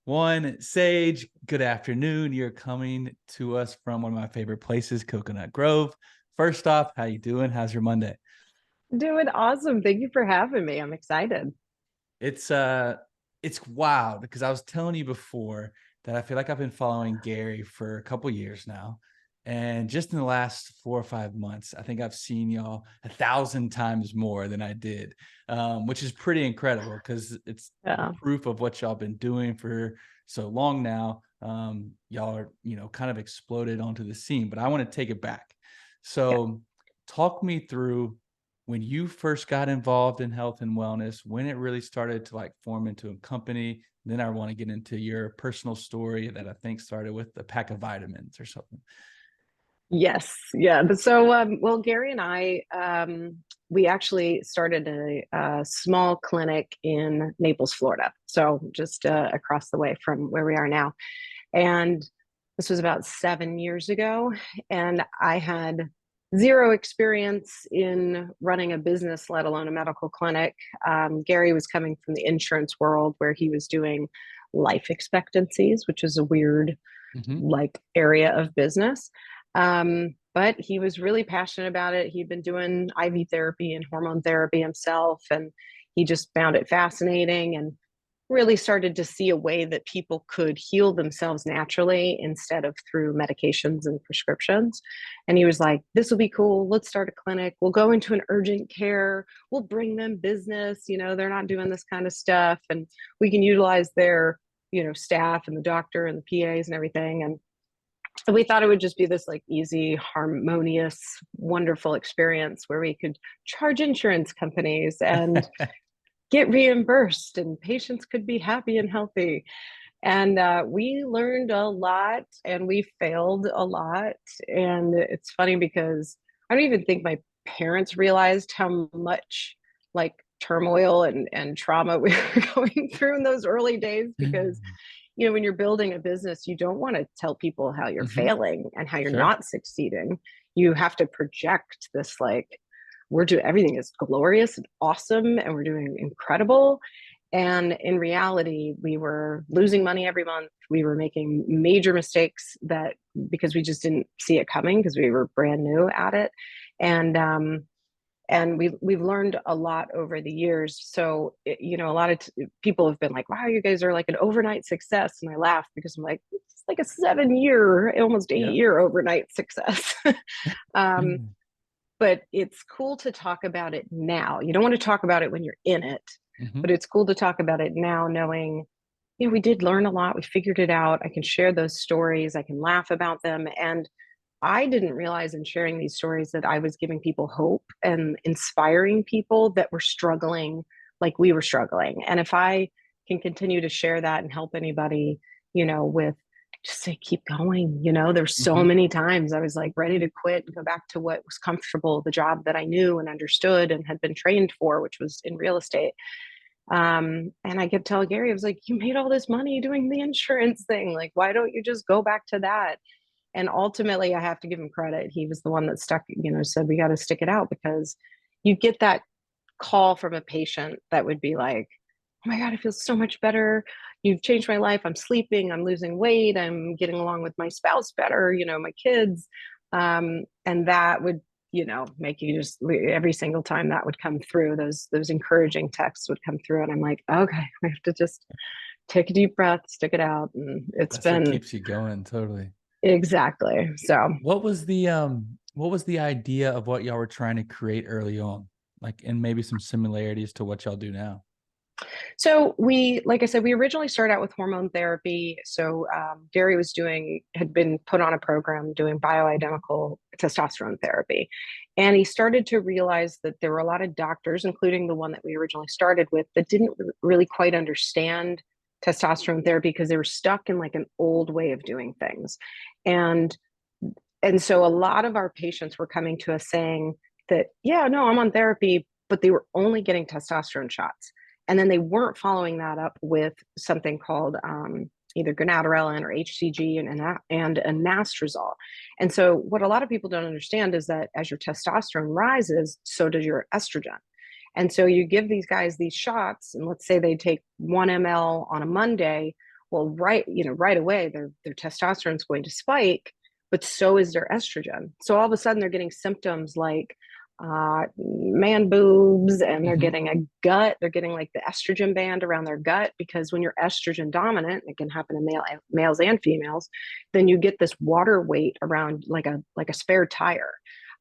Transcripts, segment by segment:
One, Sage, good afternoon. You're coming to us from one of my favorite places, Coconut Grove. First off, how you doing? How's your Monday? Doing awesome. Thank you for having me. I'm excited. It's uh it's wild because I was telling you before that I feel like I've been following Gary for a couple years now. And just in the last 4 or 5 months, I think I've seen y'all 1,000 times more than I did, which is pretty incredible because it's the Yeah. proof of what y'all been doing for so long now. Y'all are, kind of exploded onto the scene, but I want to take it back. Yeah. So, talk me through when you first got involved in health and wellness, when it really started to like form into a company. Then I want to get into your personal story that I think started with a pack of vitamins or something. Yes. Yeah. Well, Gary and we actually started a small clinic in Naples, Florida. So just across the way from where we are now. And this was about 7 years ago. And I had zero experience in running a business, let alone a medical clinic. Gary was coming from the insurance world where he was doing life expectancies, which is a weird Hmm. like area of business. But he was really passionate about it. He'd been doing IV therapy and hormone therapy himself, and he just found it fascinating and really started to see a way that people could heal themselves naturally instead of through medications and prescriptions. And he was like, this will be cool. Let's start a clinic. We'll go into an urgent care. We'll bring them business. They're not doing this kind of stuff. And we can utilize their, staff and the doctor and the PAs and everything. And we thought it would just be this like easy, harmonious, wonderful experience where we could charge insurance companies and get reimbursed and patients could be happy and healthy. And we learned a lot and we failed a lot. And it's funny because I don't even think my parents realized how much like turmoil and trauma we were going through in those early days because when you're building a business, you don't want to tell people how you're Hmm. failing and how you're Sure. not succeeding. You have to project this like we're doing everything is glorious and awesome and we're doing incredible. And in reality, we were losing money every month. We were making major mistakes that because we just didn't see it coming because we were brand new at it. And we've learned a lot over the years. So a lot of people have been like, "Wow, you guys are like an overnight success," and I laugh because I'm like, it's like a 7 year, almost eight Yep. year overnight success. um, but it's cool to talk about it now. You don't want to talk about it when you're in it, Hmm. but it's cool to talk about it now, knowing we did learn a lot. We figured it out. I can share those stories. I can laugh about them, and I didn't realize in sharing these stories that I was giving people hope and inspiring people that were struggling like we were struggling. And if I can continue to share that and help anybody, with just say, keep going. There's so Hmm. many times I was like ready to quit and go back to what was comfortable, the job that I knew and understood and had been trained for, which was in real estate. And I kept telling Gary, I was like, you made all this money doing the insurance thing. Like, why don't you just go back to that? And ultimately, I have to give him credit. He was the one that stuck, said we got to stick it out because you get that call from a patient that would be like, oh my God, I feel so much better. You've changed my life. I'm sleeping, I'm losing weight, I'm getting along with my spouse better, my kids. And that would, make you just every single time that would come through, those encouraging texts would come through. And I'm like, okay, we have to just take a deep breath, stick it out. And it's That's what been keeps you going. Totally. exactly. So What was the idea of what y'all were trying to create early on? Like, and maybe some similarities to what y'all do now. So like I said, we originally started out with hormone therapy. So Gary had been put on a program doing bioidentical testosterone therapy, and he started to realize that there were a lot of doctors, including the one that we originally started with, that didn't really quite understand testosterone therapy because they were stuck in like an old way of doing things, and so a lot of our patients were coming to us saying that, yeah, no, I'm on therapy, but they were only getting testosterone shots. And then they weren't following that up with something called either gonadorelin or HCG and anastrozole. And so what a lot of people don't understand is that as your testosterone rises, so does your estrogen. And so you give these guys these shots, and let's say they take 1 ml on a Monday. Well, right away, their testosterone is going to spike, but so is their estrogen. So all of a sudden, they're getting symptoms like man boobs, and they're Hmm. getting a gut. They're getting like the estrogen band around their gut, because when you're estrogen dominant, it can happen in males and females. Then you get this water weight around like a spare tire.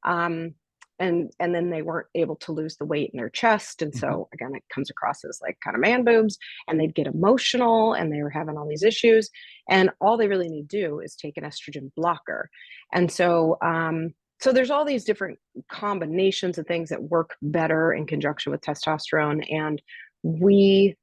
Um, and then they weren't able to lose the weight in their chest, and Hmm. so again, it comes across as like kind of man boobs, and they'd get emotional, and they were having all these issues, and all they really need to do is take an estrogen blocker. And so there's all these different combinations of things that work better in conjunction with testosterone. And we,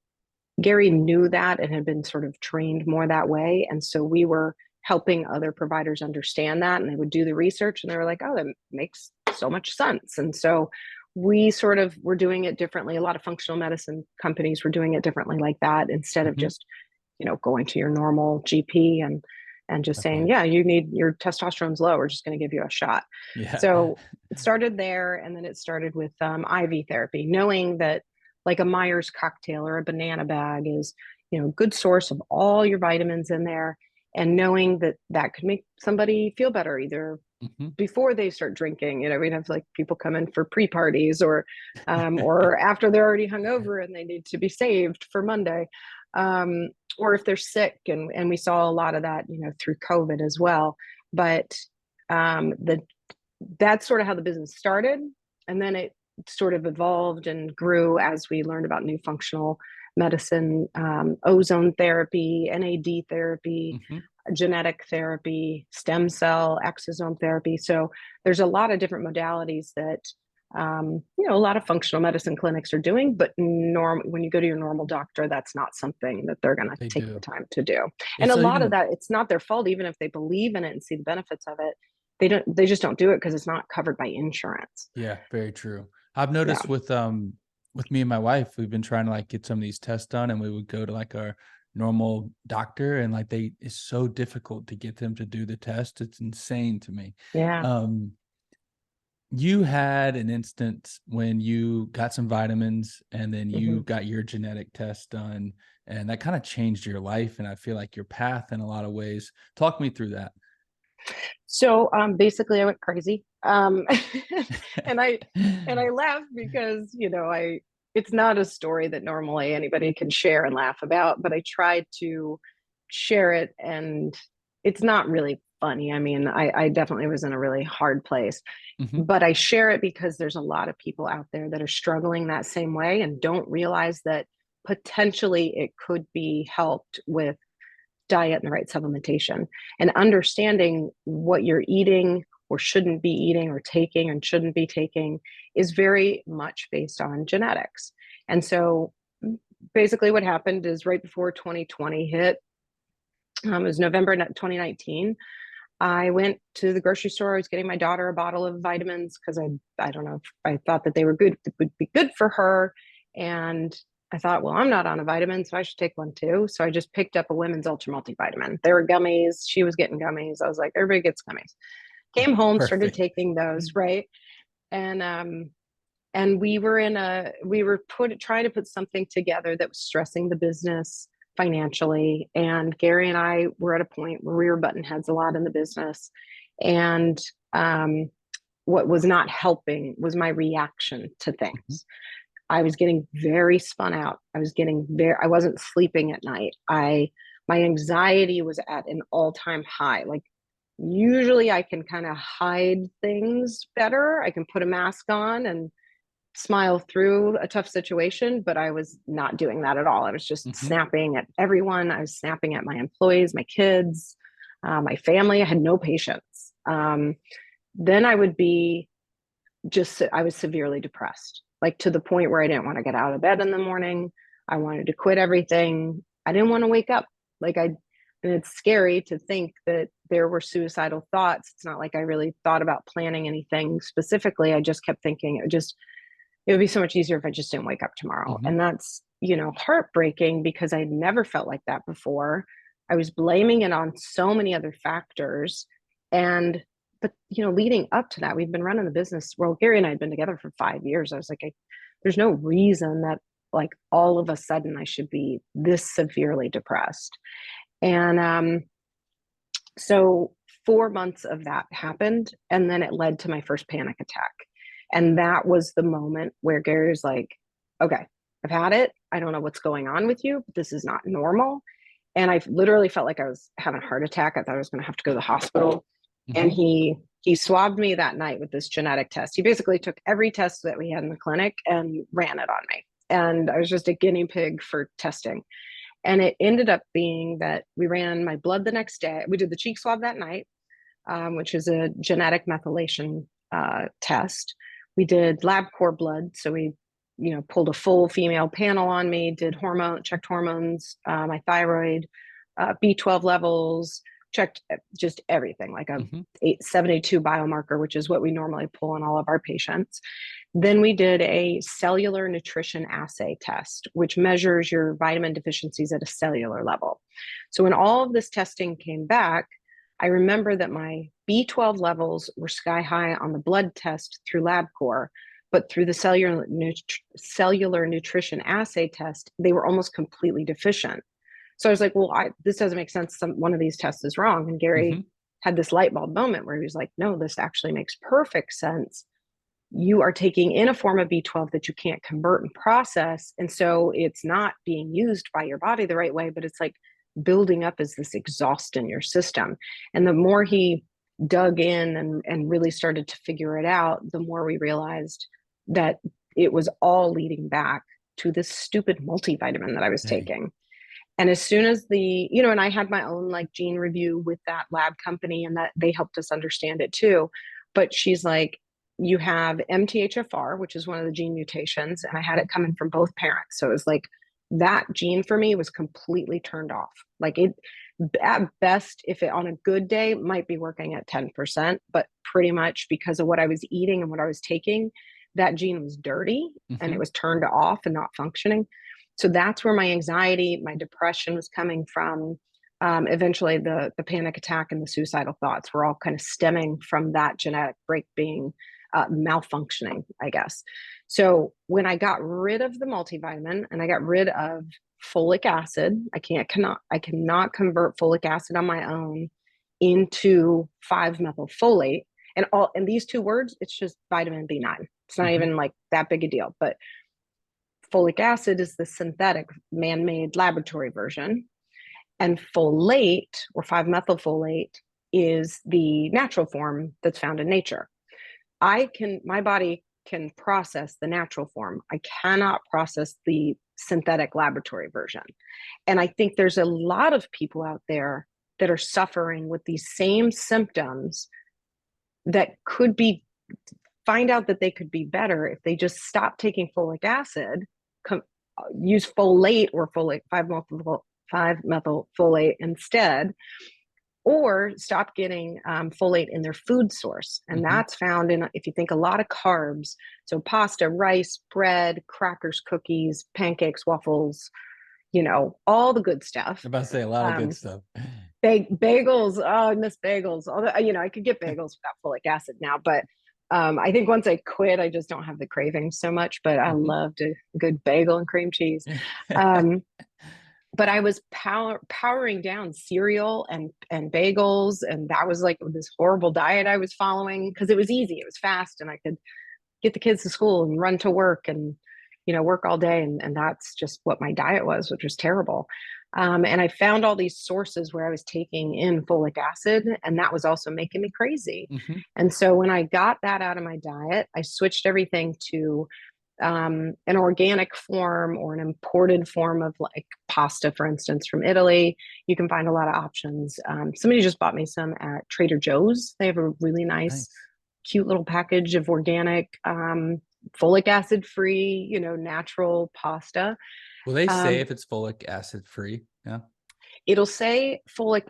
Gary knew that and had been sort of trained more that way. And so we were helping other providers understand that. And they would do the research and they were like, oh, that makes so much sense. And so we sort of were doing it differently. A lot of functional medicine companies were doing it differently like that, instead of Hmm. just, going to your normal GP and just saying, Definitely. yeah, you need your testosterone's low. We're just going to give you a shot. Yeah. So it started there, and then it started with IV therapy, knowing that like a Myers cocktail or a banana bag is, a good source of all your vitamins in there, and knowing that that could make somebody feel better either Hmm. before they start drinking. We'd have like people come in for pre-parties, or after they're already hungover and they need to be saved for Monday, um, or if they're sick, and we saw a lot of that, through COVID as well. But the that's sort of how the business started, and then it sort of evolved and grew as we learned about new functional medicine, ozone therapy, NAD therapy, Hmm. genetic therapy, stem cell, exosome therapy. So there's a lot of different modalities that a lot of functional medicine clinics are doing, but when you go to your normal doctor, that's not something that they're going to They take the do. time to do. And It's a lot of even, that, it's not their fault, even if they believe in it and see the benefits of it. They just don't do it because it's not covered by insurance. yeah, very true. I've Yeah. noticed with me and my wife, we've been trying to like get some of these tests done, and we would go to like our normal doctor, and like it's so difficult to get them to do the test. It's insane to me. Yeah. Um, you had an instance when you got some vitamins and then you Hmm. got your genetic test done, and that kind of changed your life, and I feel like your path in a lot of ways. Talk me through that. So basically, I went crazy, and I laugh because I it's not a story that normally anybody can share and laugh about, but I tried to share it, and it's not really funny. I mean, I definitely was in a really hard place, Hmm. but I share it because there's a lot of people out there that are struggling that same way and don't realize that potentially it could be helped with diet and the right supplementation, and understanding what you're eating or shouldn't be eating or taking and shouldn't be taking is very much based on genetics. And so basically what happened is right before 2020 hit, it was November 2019. I went to the grocery store. I was getting my daughter a bottle of vitamins because I don't know if I thought that they were good, would be good for her. And I thought, well, I'm not on a vitamin, so I should take one too. So I just picked up a women's ultra multivitamin. They were gummies. She was getting gummies. I was like, everybody gets gummies. Came home, started Perfect. taking those, right? And we were trying to put something together that was stressing the business financially. And Gary and I were at a point where we were button heads a lot in the business. And um, what was not helping was my reaction to Mhm. things. I was getting very spun out. I wasn't sleeping at night. My anxiety was at an all-time high. Like usually I can kind of hide things better. I can put a mask on and smile through a tough situation, but I was not doing that at all. I was just Mhm. snapping at everyone. I was snapping at my employees, my kids, my family. I had no patience. Then I was severely depressed, like to the point where I didn't want to get out of bed in the morning. I wanted to quit everything. I didn't want to wake up. And it's scary to think that there were suicidal thoughts. It's not like I really thought about planning anything specifically. I just kept thinking it would be so much easier if I just didn't wake up tomorrow. Mhm. And that's, heartbreaking because I'd never felt like that before. I was blaming it on so many other factors. But, leading up to that, we've been running the business. Well, Gary and I had been together for 5 years. I was like, there's no reason that like all of a sudden I should be this severely depressed. And so 4 months of that happened, and then it led to my first panic attack. And that was the moment where Gary was like, okay, I've had it. I don't know what's going on with you, but this is not normal. And I literally felt like I was having a heart attack. I thought I was going to have to go to the hospital. And Mm-hmm. he swabbed me that night with this genetic test. He basically took every test that we had in the clinic and ran it on me. And I was just a guinea pig for testing. And it ended up being that we ran my blood the next day. We did the cheek swab that night, which is a genetic methylation test. We did LabCorp blood. So we, pulled a full female panel on me, did checked hormones, my thyroid, B12 levels, checked just everything, like a Mm-hmm. 872 biomarker, which is what we normally pull on all of our patients. Then we did a cellular nutrition assay test, which measures your vitamin deficiencies at a cellular level. So when all of this testing came back, I remember that my B12 levels were sky high on the blood test through LabCorp, but through the cellular nutrition assay test, they were almost completely deficient. So I was like, well, this doesn't make sense. One of these tests is wrong. And Mm-hmm. Gary had this light bulb moment where he was like, no, this actually makes perfect sense. You are taking in a form of B12 that you can't convert and process. And so it's not being used by your body the right way, but it's like building up as this exhaust in your system. And the more he dug in and really started to figure it out, the more we realized that it was all leading back to this stupid multivitamin that I was Dang. taking. And as soon as and I had my own like gene review with that lab company, and that they helped us understand it too. But she's like, you have MTHFR, which is one of the gene mutations, and I had it coming from both parents. So it was like that gene for me was completely turned off. Like it, at best, if it on a good day might be working at 10%, but pretty much because of what I was eating and what I was taking, that gene was dirty and Mm-hmm. it was turned off and not functioning. So that's where my anxiety, my depression was coming from. Eventually, the panic attack and the suicidal thoughts were all kind of stemming from that genetic break being malfunctioning, I guess. So when I got rid of the multivitamin and I got rid of folic acid, I cannot convert folic acid on my own into 5-methylfolate. And these two words, it's just vitamin B9. It's not Mm-hmm. even like that big a deal, but folic acid is the synthetic man-made laboratory version, and folate or 5-methylfolate is the natural form that's found in nature. My body can process the natural form. I cannot process the synthetic laboratory version. And I think there's a lot of people out there that are suffering with these same symptoms that find out that they could be better if they just stop taking folic acid, use folate or folate 5-methylfolate instead, or stop getting folate in their food source. And Mm-hmm. that's found in, if you think a lot of carbs, so pasta, rice, bread, crackers, cookies, pancakes, waffles, all the good stuff. I'm about to say a lot of good Um, stuff. bagels. Oh, I miss bagels. Although, I could get bagels without folic acid now, but I think once I quit, I just don't have the cravings so much, but I Mm-hmm. loved a good bagel and cream cheese. Um, but I was powering down cereal and bagels, and that was like this horrible diet I was following because it was easy, it was fast, and I could get the kids to school and run to work and work all day, and that's just what my diet was, which was terrible. And I found all these sources where I was taking in folic acid, and that was also making me crazy. Mm-hmm. And so when I got that out of my diet, I switched everything to an organic form or an imported form of like pasta, for instance, from Italy. You can find a lot of options. Somebody just bought me some at Trader Joe's. They have a really nice, Nice. cute little package of organic, folic acid free, natural pasta. Will they say Um, if it's folic acid free? Yeah. it'll say folic,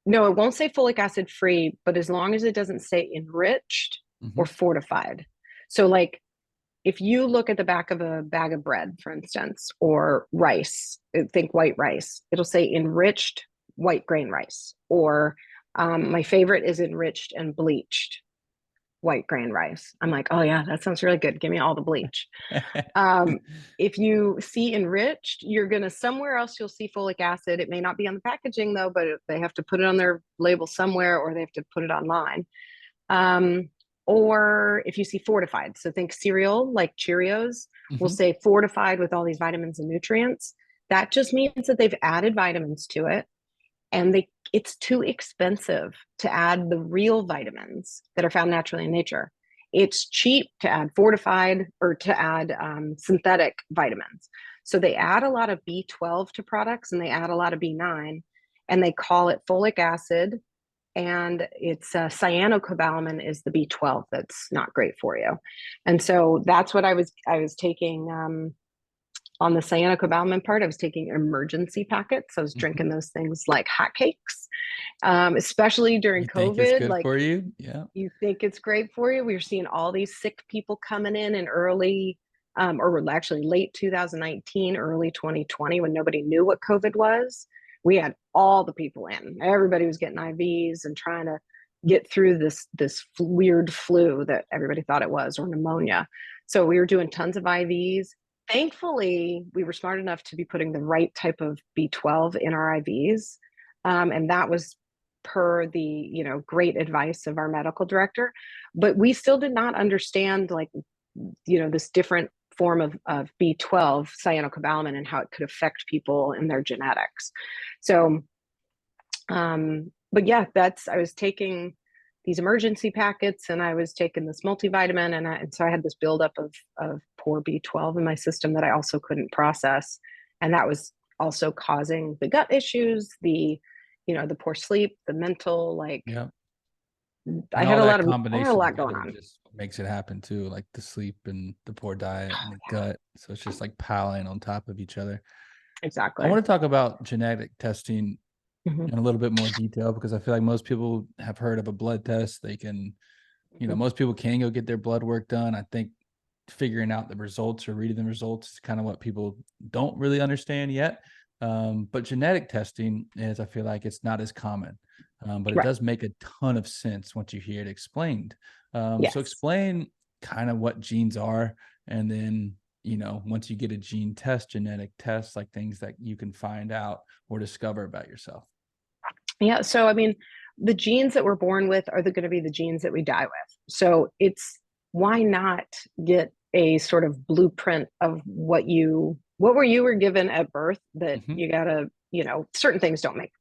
no, it won't say folic acid free, but as long as it doesn't say enriched Mm-hmm. or fortified. So, like, if you look at the back of a bag of bread, for instance, or rice, think white rice, it'll say enriched white grain rice, or my favorite is enriched and bleached. white grain rice. I'm like, oh yeah, that sounds really good. Give me all the bleach. Um, if you see enriched, you're going to somewhere else, you'll see folic acid. It may not be on the packaging though, but they have to put it on their label somewhere or they have to put it online. Um, or if you see fortified, so think cereal like Cheerios will Hmm. say fortified with all these vitamins and nutrients. That just means that they've added vitamins to it and it's too expensive to add the real vitamins that are found naturally in nature. It's cheap to add fortified or to add synthetic vitamins. So they add a lot of B12 to products and they add a lot of B9 and they call it folic acid. And it's cyanocobalamin is the B12 that's not great for you. And so that's what I was taking on the cyanocobalamin part. I was taking emergency packets. I was Hmm. drinking those things like hotcakes, especially during You think it's COVID. good Like for you? Yeah. you think it's great for you. We were seeing all these sick people coming in early, or actually late 2019, early 2020, when nobody knew what COVID was. We had all the people in. Everybody was getting IVs and trying to get through this weird flu that everybody thought it was, or pneumonia. So we were doing tons of IVs. Thankfully, we were smart enough to be putting the right type of B12 in our IVs, and that was per the great advice of our medical director. But we still did not understand, like, this different form of B12 cyanocobalamin and how it could affect people in their genetics. So but yeah, that's I was taking these emergency packets and I was taking this multivitamin, and so I had this buildup of poor B12 in my system that I also couldn't process, and that was also causing the gut issues, the poor sleep, the mental, like Yeah. I And had all a that lot of I had a combination lot going together on. just makes it happen too, like the sleep and the poor diet and Oh the gut. So it's just like piling on top of each other. yeah, I exactly. want to talk about genetic testing Mhm. in a little bit more detail because I feel like most people have heard of a blood test. They can, most people can go get their blood work done. I think figuring out the results or reading the results is kind of what people don't really understand yet. But genetic testing is, I feel like it's not as common, but it Right. does make a ton of sense once you hear it explained. So Yes. explain kind of what genes are, and then once you get a gene test, genetic test, like things that you can find out or discover about yourself. Yeah. So, I mean, the genes that we're born with are going to be the genes that we die with. So, it's why not get a sort of blueprint of what were given at birth that Hmm. you gotta, certain things don't make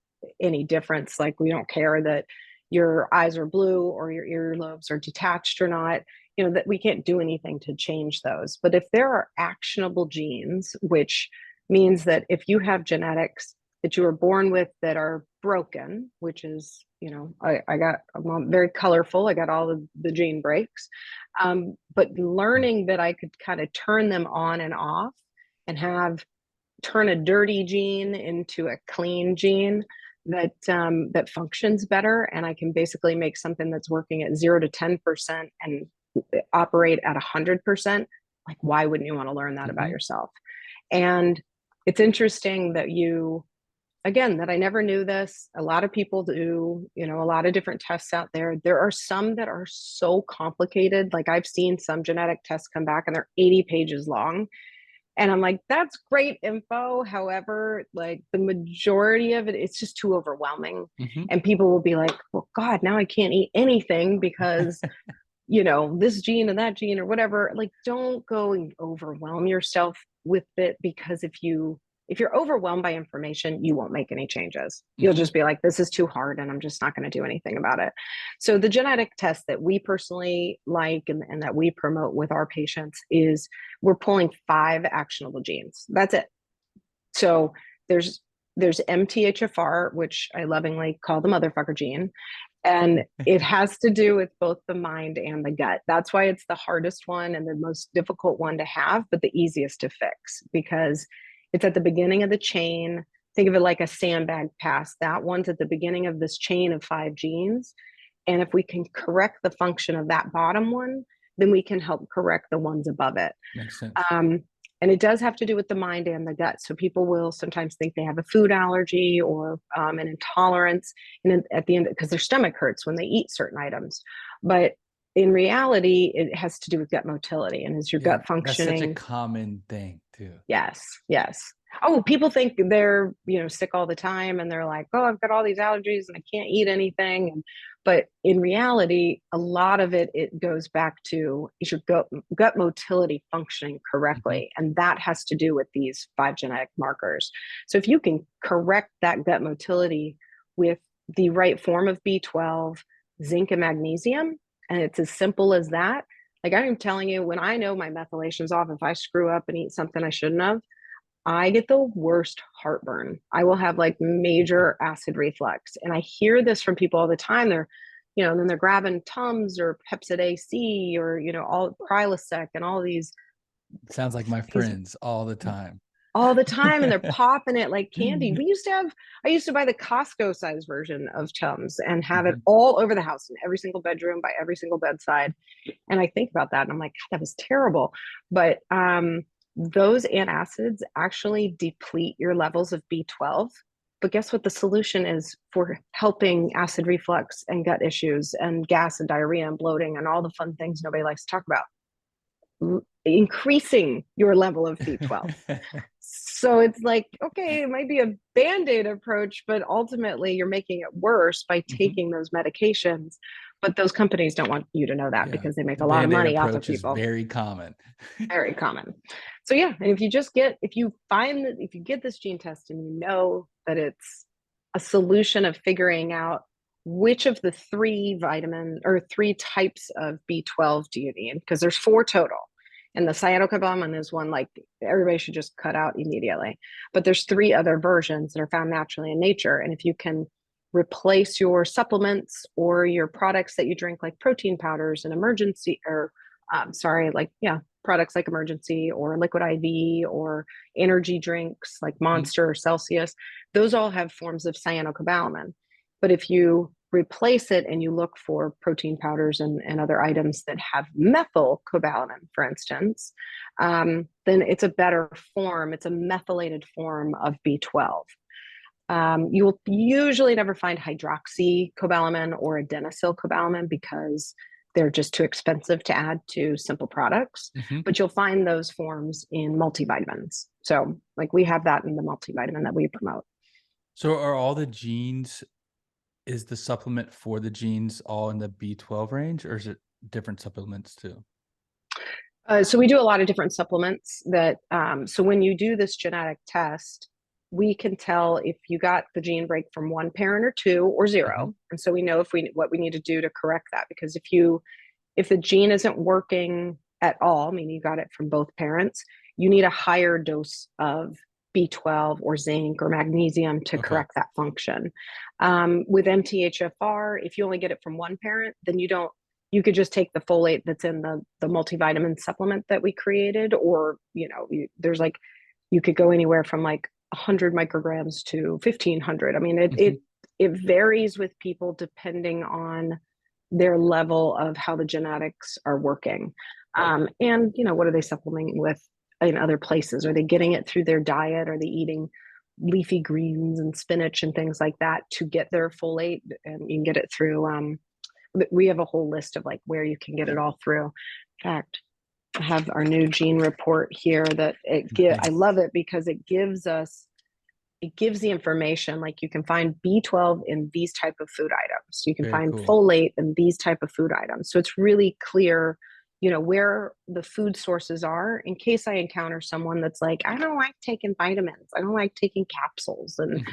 any difference. Like, we don't care that your eyes are blue or your earlobes are detached or not, that we can't do anything to change those. But if there are actionable genes, which means that if you have genetics that you were born with that are broken, which is, I'm very colorful. I got all the gene breaks. But learning that I could kind of turn them on and off and turn a dirty gene into a clean gene that functions better. And I can basically make something that's working at 0 to 10% and operate at 100%. Like, why wouldn't you want to learn that about Hmm. yourself? And it's interesting that that I never knew this. A lot of people do, a lot of different tests out there. There are some that are so complicated. Like, I've seen some genetic tests come back and they're 80 pages long. And I'm like, that's great info. However, like, the majority of it, it's just too overwhelming. Hmm. And people will be like, well, God, now I can't eat anything because this gene and that gene or whatever. Like, don't go and overwhelm yourself with it, because if you're overwhelmed by information, you won't make any changes. You'll Hmm. just be like, this is too hard and I'm just not going to do anything about it. So the genetic test that we personally like, and that we promote with our patients, is we're pulling 5 actionable genes. That's it. So there's MTHFR, which I lovingly call the motherfucker gene, and it has to do with both the mind and the gut. That's why it's the hardest one and the most difficult one to have, but the easiest to fix, because it's at the beginning of the chain. Think of it like a sandbag pass. That one's at the beginning of this chain of 5 genes. And if we can correct the function of that bottom one, then we can help correct the ones above it. Makes sense. Um, and it does have to do with the mind and the gut. So people will sometimes think they have a food allergy or an intolerance, and at the end, because their stomach hurts when they eat certain items. But in reality, it has to do with gut motility. And is your Yeah, gut that's such a functioning? common thing too. Yes, yes. Oh, people think they're, sick all the time and they're like, oh, I've got all these allergies and I can't eat anything. But in reality, a lot of it goes back to, is your gut motility functioning Mhm. correctly? And that has to do with these 5 genetic markers. So if you can correct that gut motility with the right form of B12, zinc, and magnesium, and it's as simple as that. Like I'm telling you, when I know my methylation's off, if I screw up and eat something I shouldn't have, I get the worst heartburn. I will have like major acid reflux. And I hear this from people all the time. Then they're grabbing Tums or Pepsid AC or, all Prilosec and all Sounds like my these friends all the time. all the time, and they're popping it like candy. I used to buy the Costco size version of Tums and have it Mhm. all over the house in every single bedroom, by every single bedside. And I think about that and I'm like, God, that was terrible. But those antacids actually deplete your levels of B12. But guess what? The solution is for helping acid reflux and gut issues and gas and diarrhea and bloating and all the fun things nobody likes to talk about. Increasing your level of B12. So it's like, okay, it might be a band-aid approach, but ultimately you're making it worse by Mhm. taking those medications. But those companies don't want you to know that Yeah, because they make the a lot of Band-Aid money off of approach is people. very common. Very common. So yeah, and if you get this gene test and you know that it's a solution of figuring out which of the 3 types of B12 do you need, because there's 4 total. And the cyanocobalamin is one like everybody should just cut out immediately. But there's 3 other versions that are found naturally in nature. And if you can replace your supplements or your products that you drink, like protein powders and emergency, or products like Emergency or Liquid IV or energy drinks like Mhm. Monster or Celsius, those all have forms of cyanocobalamin. But if you replace it and you look for protein powders and other items that have methylcobalamin, for instance, then it's a better form. It's a methylated form of B12. You will usually never find hydroxycobalamin or adenosylcobalamin because they're just too expensive to add to simple products. Mhm. But you'll find those forms in multivitamins. So, like we have that in the multivitamin that we promote. So are all the genes is the supplement for the genes all in the B12 range, or is it different supplements too? So we do a lot of different supplements that. So when you do this genetic test, we can tell if you got the gene break from one parent or two or Mhm. zero, and so we know if we what we need to do to correct that. Because if the gene isn't working at all, meaning you got it from both parents, you need a higher dose of B12 or zinc or magnesium to Okay. correct that function. With MTHFR, if you only get it from one parent, then you could just take the folate that's in the multivitamin supplement that we created, or, there's like, you could go anywhere from like 100 micrograms to 1500. I mean, Mhm. it varies with people depending on their level of how the genetics are working. And, what are they supplementing with in other places? Are they getting it through their diet? Are they eating leafy greens and spinach and things like that to get their folate? And you can get it through, we have a whole list of like where you can get it all through. In fact, I have our new gene report here that I Nice. love it because it gives the information, like you can find B12 in these type of food items. You can Very find cool. folate in these type of food items. So it's really clear, where the food sources are, in case I encounter someone that's like, I don't like taking vitamins. I don't like taking capsules. And,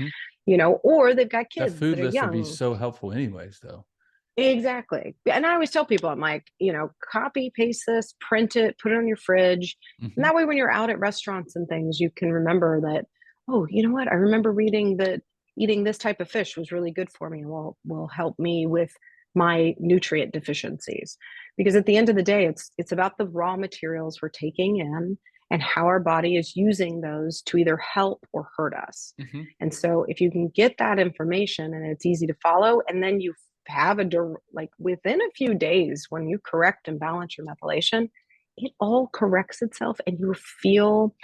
Mhm. or they've got That kids that food are list would be young. so helpful anyways, though. Exactly. And I always tell people, I'm like, copy, paste this, print it, put it on your fridge. And Mhm. that way, when you're out at restaurants and things, you can remember that, oh, you know what? I remember reading that eating this type of fish was really good for me and will help me with my nutrient deficiencies. Because at the end of the day, it's about the raw materials we're taking in and how our body is using those to either help or hurt us. Mhm. And so if you can get that information and it's easy to follow, and then you have like within a few days, when you correct and balance your methylation, it all corrects itself and you feel,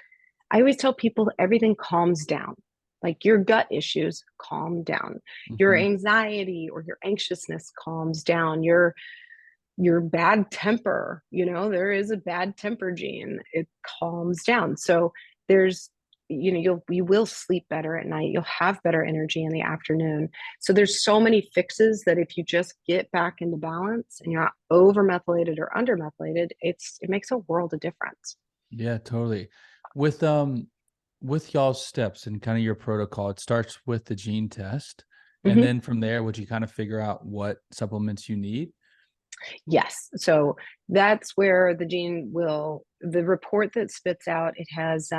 I always tell people, everything calms down. Like your gut issues calm down, your Mhm. anxiety or your anxiousness calms down, your your bad temper, there is a bad temper gene. It calms down. So there's, you will sleep better at night. You'll have better energy in the afternoon. So there's so many fixes that if you just get back into balance and you're not over methylated or under methylated, it makes a world of difference. Yeah, totally. With with y'all's steps and kind of your protocol, it starts with the gene test. And Mm-hmm. then from there, would you kind of figure out what supplements you need? Yes. So that's where the report that spits out, it has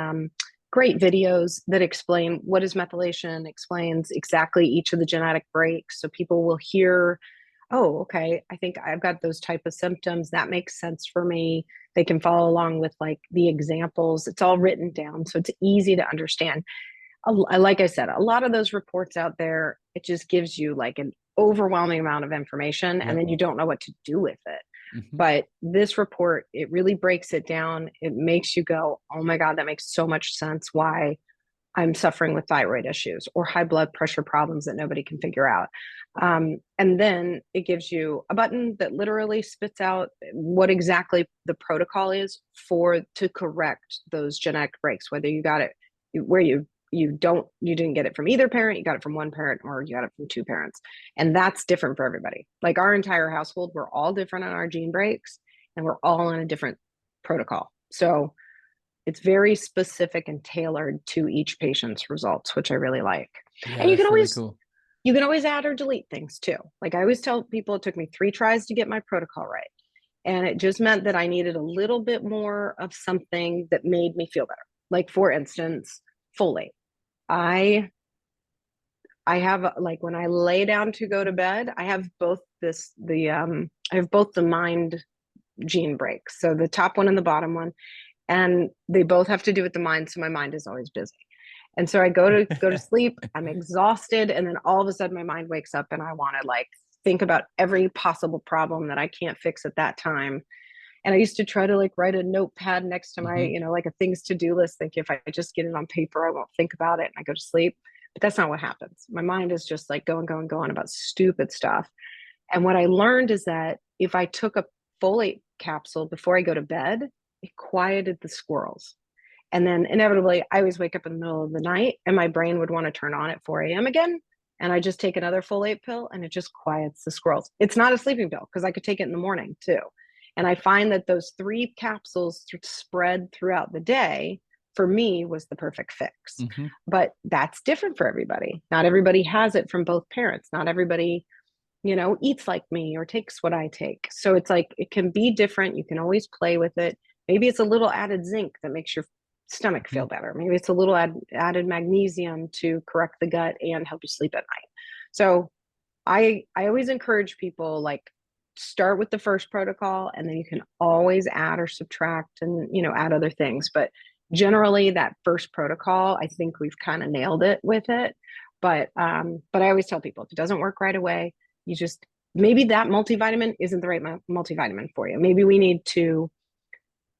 great videos that explain what is methylation, explains exactly each of the genetic breaks. So people will hear, oh, okay, I think I've got those type of symptoms. That makes sense for me. They can follow along with like the examples. It's all written down. So it's easy to understand. Like I said, a lot of those reports out there, it just gives you like an overwhelming amount of information and Yep. then you don't know what to do with it. Hmm. But this report, it really breaks it down. It makes you go, oh my God, that makes so much sense why I'm suffering with thyroid issues or high blood pressure problems that nobody can figure out. And then it gives you a button that literally spits out what exactly the protocol is to correct those genetic breaks, whether you got it where you didn't get it from either parent, you got it from one parent, or you got it from two parents. And that's different for everybody. Like our entire household, we're all different on our gene breaks and we're all on a different protocol. So it's very specific and tailored to each patient's results, which I really like. Yeah, And that's really cool. you can always add or delete things too. Like I always tell people, it took me 3 tries to get my protocol right. And it just meant that I needed a little bit more of something that made me feel better. Like for instance, folate. I I have like when I lay down to go to bed, I have both I have both the mind gene breaks. So the top one and the bottom one, and they both have to do with the mind, so my mind is always busy. And so I go to sleep, I'm exhausted, and then all of a sudden my mind wakes up and I want to like think about every possible problem that I can't fix at that time. And I used to try to like write a notepad next to my, Hmm. like a things to do list. Think if I just get it on paper, I won't think about it and I go to sleep. But that's not what happens. My mind is just like going, going, going about stupid stuff. And what I learned is that if I took a folate capsule before I go to bed, it quieted the squirrels. And then inevitably, I always wake up in the middle of the night and my brain would want to turn on at 4 a.m. again. And I just take another folate pill and it just quiets the squirrels. It's not a sleeping pill because I could take it in the morning too. And I find that those 3 capsules spread throughout the day for me was the perfect fix. Hmm. But that's different for everybody. Not everybody has it from both parents. Not everybody, eats like me or takes what I take. So it's like it can be different. You can always play with it. Maybe it's a little added zinc that makes your stomach Hmm. feel better. Maybe it's a little added magnesium to correct the gut and help you sleep at night. So I always encourage people like start with the first protocol and then you can always add or subtract and add other things. But generally that first protocol, I think we've kind of nailed it with it. But I always tell people if it doesn't work right away, you just maybe that multivitamin isn't the right multivitamin for you. Maybe we need to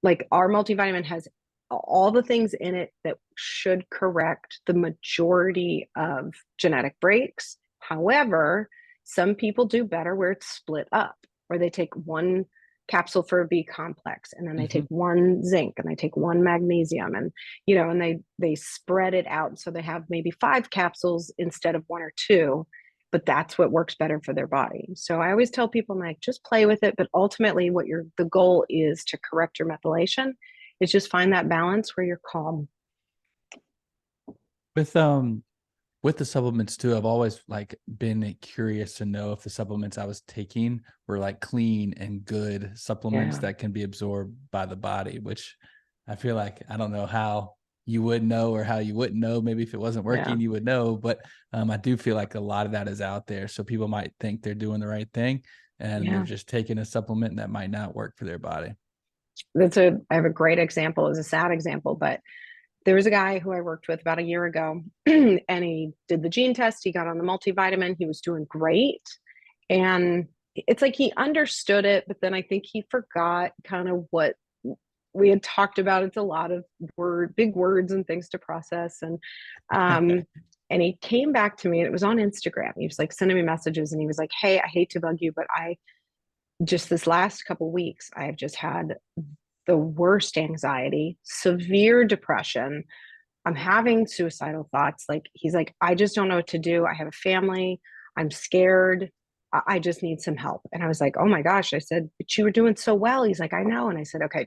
like our multivitamin has all the things in it that should correct the majority of genetic breaks. However, some people do better where it's split up, where they take one capsule for a B complex and then they take Hmm. one zinc and they take one magnesium and and they spread it out so they have maybe 5 capsules instead of 1 or 2, but that's what works better for their body. So I always tell people like just play with it, but ultimately the goal is to correct your methylation. Is just find that balance where you're calm. With with the supplements too, I've always like been curious to know if the supplements I was taking were like clean and good supplements Yeah. that can be absorbed by the body, which I feel like I don't know how you would know or how you wouldn't know. Maybe if it wasn't Yeah. working, you would know. But I do feel like a lot of that is out there. So people might think they're doing the right thing and they're Yeah. just taking a supplement that might not work for their body. I have a great example. It's a sad example, but there was a guy who I worked with about a year ago and he did the gene test. He got on the multivitamin. He was doing great. And it's like he understood it, but then I think he forgot kind of what we had talked about. It's a lot of big words and things to process. Um, and he came back to me and it was on Instagram. He was like sending me messages and he was like, hey, I hate to bug you, but just this last couple weeks, I've just had the worst anxiety, severe depression. I'm having suicidal thoughts. Like, he's like, I just don't know what to do. I have a family. I'm scared. I just need some help. And I was like, oh my gosh. I said, but you were doing so well. He's like, I know. And I said, okay,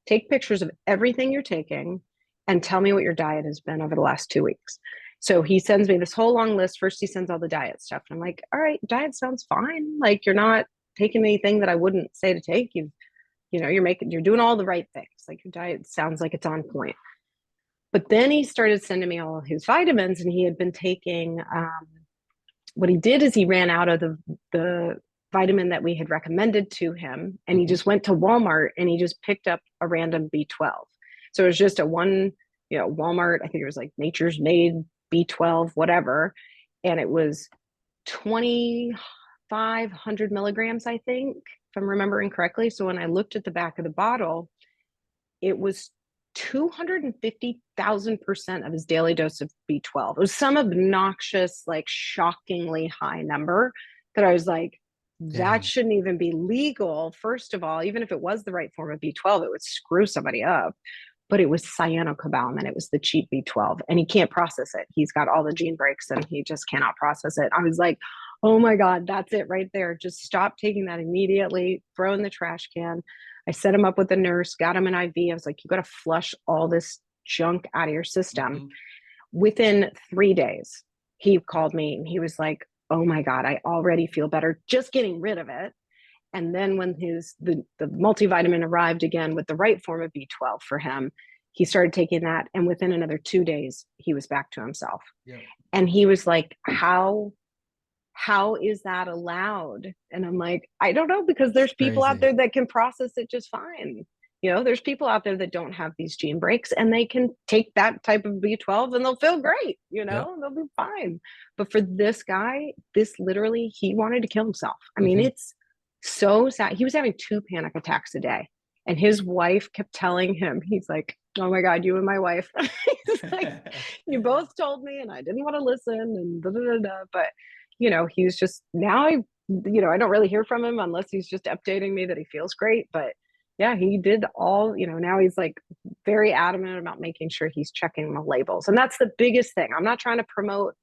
take pictures of everything you're taking and tell me what your diet has been over the last 2 weeks. So he sends me this whole long list. First, he sends all the diet stuff. And I'm like, all right, diet sounds fine. Like, you're not taking anything that I wouldn't say to take. You're doing all the right things. Like, your diet sounds like it's on point. But then he started sending me all his vitamins, and he had been taking, what he did is he ran out of the vitamin that we had recommended to him, and he just went to Walmart and he just picked up a random B12. So it was just a one, Walmart, I think it was like Nature's Made B12, whatever. And it was 2,500 milligrams, I think, if I'm remembering correctly. So when I looked at the back of the bottle, it was 250,000% of his daily dose of B12. It was some obnoxious, like, shockingly high number that I was like, that Dang. shouldn't even be legal. First of all, even if it was the right form of B12, it would screw somebody up. But it was cyanocobalamin. It was the cheap B12, and he can't process it. He's got all the gene breaks and he just cannot process it. I was like, oh my God, that's it right there. Just stop taking that immediately, throw in the trash can. I set him up with a nurse, got him an IV. I was like, you got to flush all this junk out of your system. Mm-hmm. Within 3 days, he called me and he was like, oh my God, I already feel better just getting rid of it. And then when the multivitamin arrived again with the right form of B12 for him, he started taking that. And within another 2 days, he was back to himself. Yeah. And he was like, how is that allowed? And I'm like, I don't know, because there's people out Crazy. there that can process it just fine. There's people out there that don't have these gene breaks, and they can take that type of B12 and they'll feel great, Yep. they'll be fine. But for this guy, this literally, he wanted to kill himself. I mean, Mm-hmm. it's so sad. He was having 2 panic attacks a day. And his wife kept telling him, he's like, oh my God, you and my wife. He's like, you both told me and I didn't want to listen, and da, da, da, da. But he's just now, I don't really hear from him unless he's just updating me that he feels great. But yeah, he did all, now he's like very adamant about making sure he's checking the labels. And that's the biggest thing. I'm not trying to promote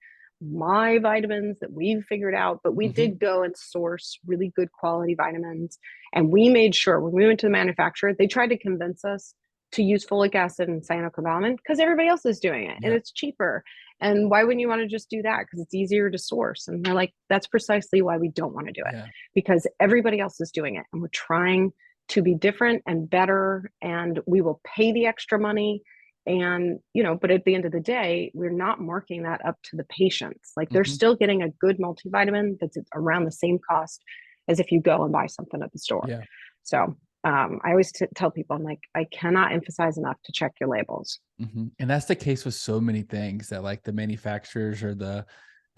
my vitamins that we've figured out, but we Mm-hmm. did go and source really good quality vitamins. And we made sure when we went to the manufacturer, they tried to convince us to use folic acid and cyanocobalamin because everybody else is doing it and Yeah. it's cheaper. And why wouldn't you want to just do that? Because it's easier to source. And they're like, that's precisely why we don't want to do it, Yeah. because everybody else is doing it. And we're trying to be different and better. And we will pay the extra money. And, but at the end of the day, we're not marking that up to the patients. Like, they're Mm-hmm. still getting a good multivitamin that's around the same cost as if you go and buy something at the store. Yeah. So I always tell people, I'm like, I cannot emphasize enough to check your labels. Mm-hmm. And that's the case with so many things that, like, the manufacturers or the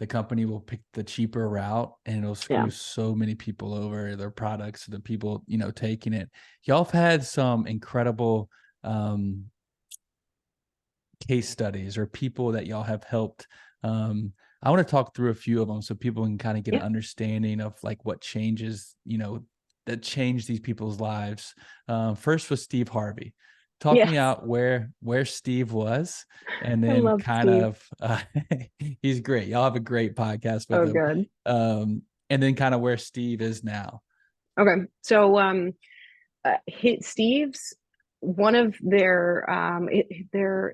company will pick the cheaper route and it'll Yeah. screw so many people over, their products, the people, taking it. Y'all have had some incredible um case studies or people that y'all have helped. I want to talk through a few of them so people can kind of get an Yeah. understanding of like what changes, that changed these people's lives. First was Steve Harvey. Talk me Yes. out where Steve was, and I then love kind Steve. of he's great. Y'all have a great podcast with Oh, him. good. And then kind of where Steve is now. Okay. So, Steve's one of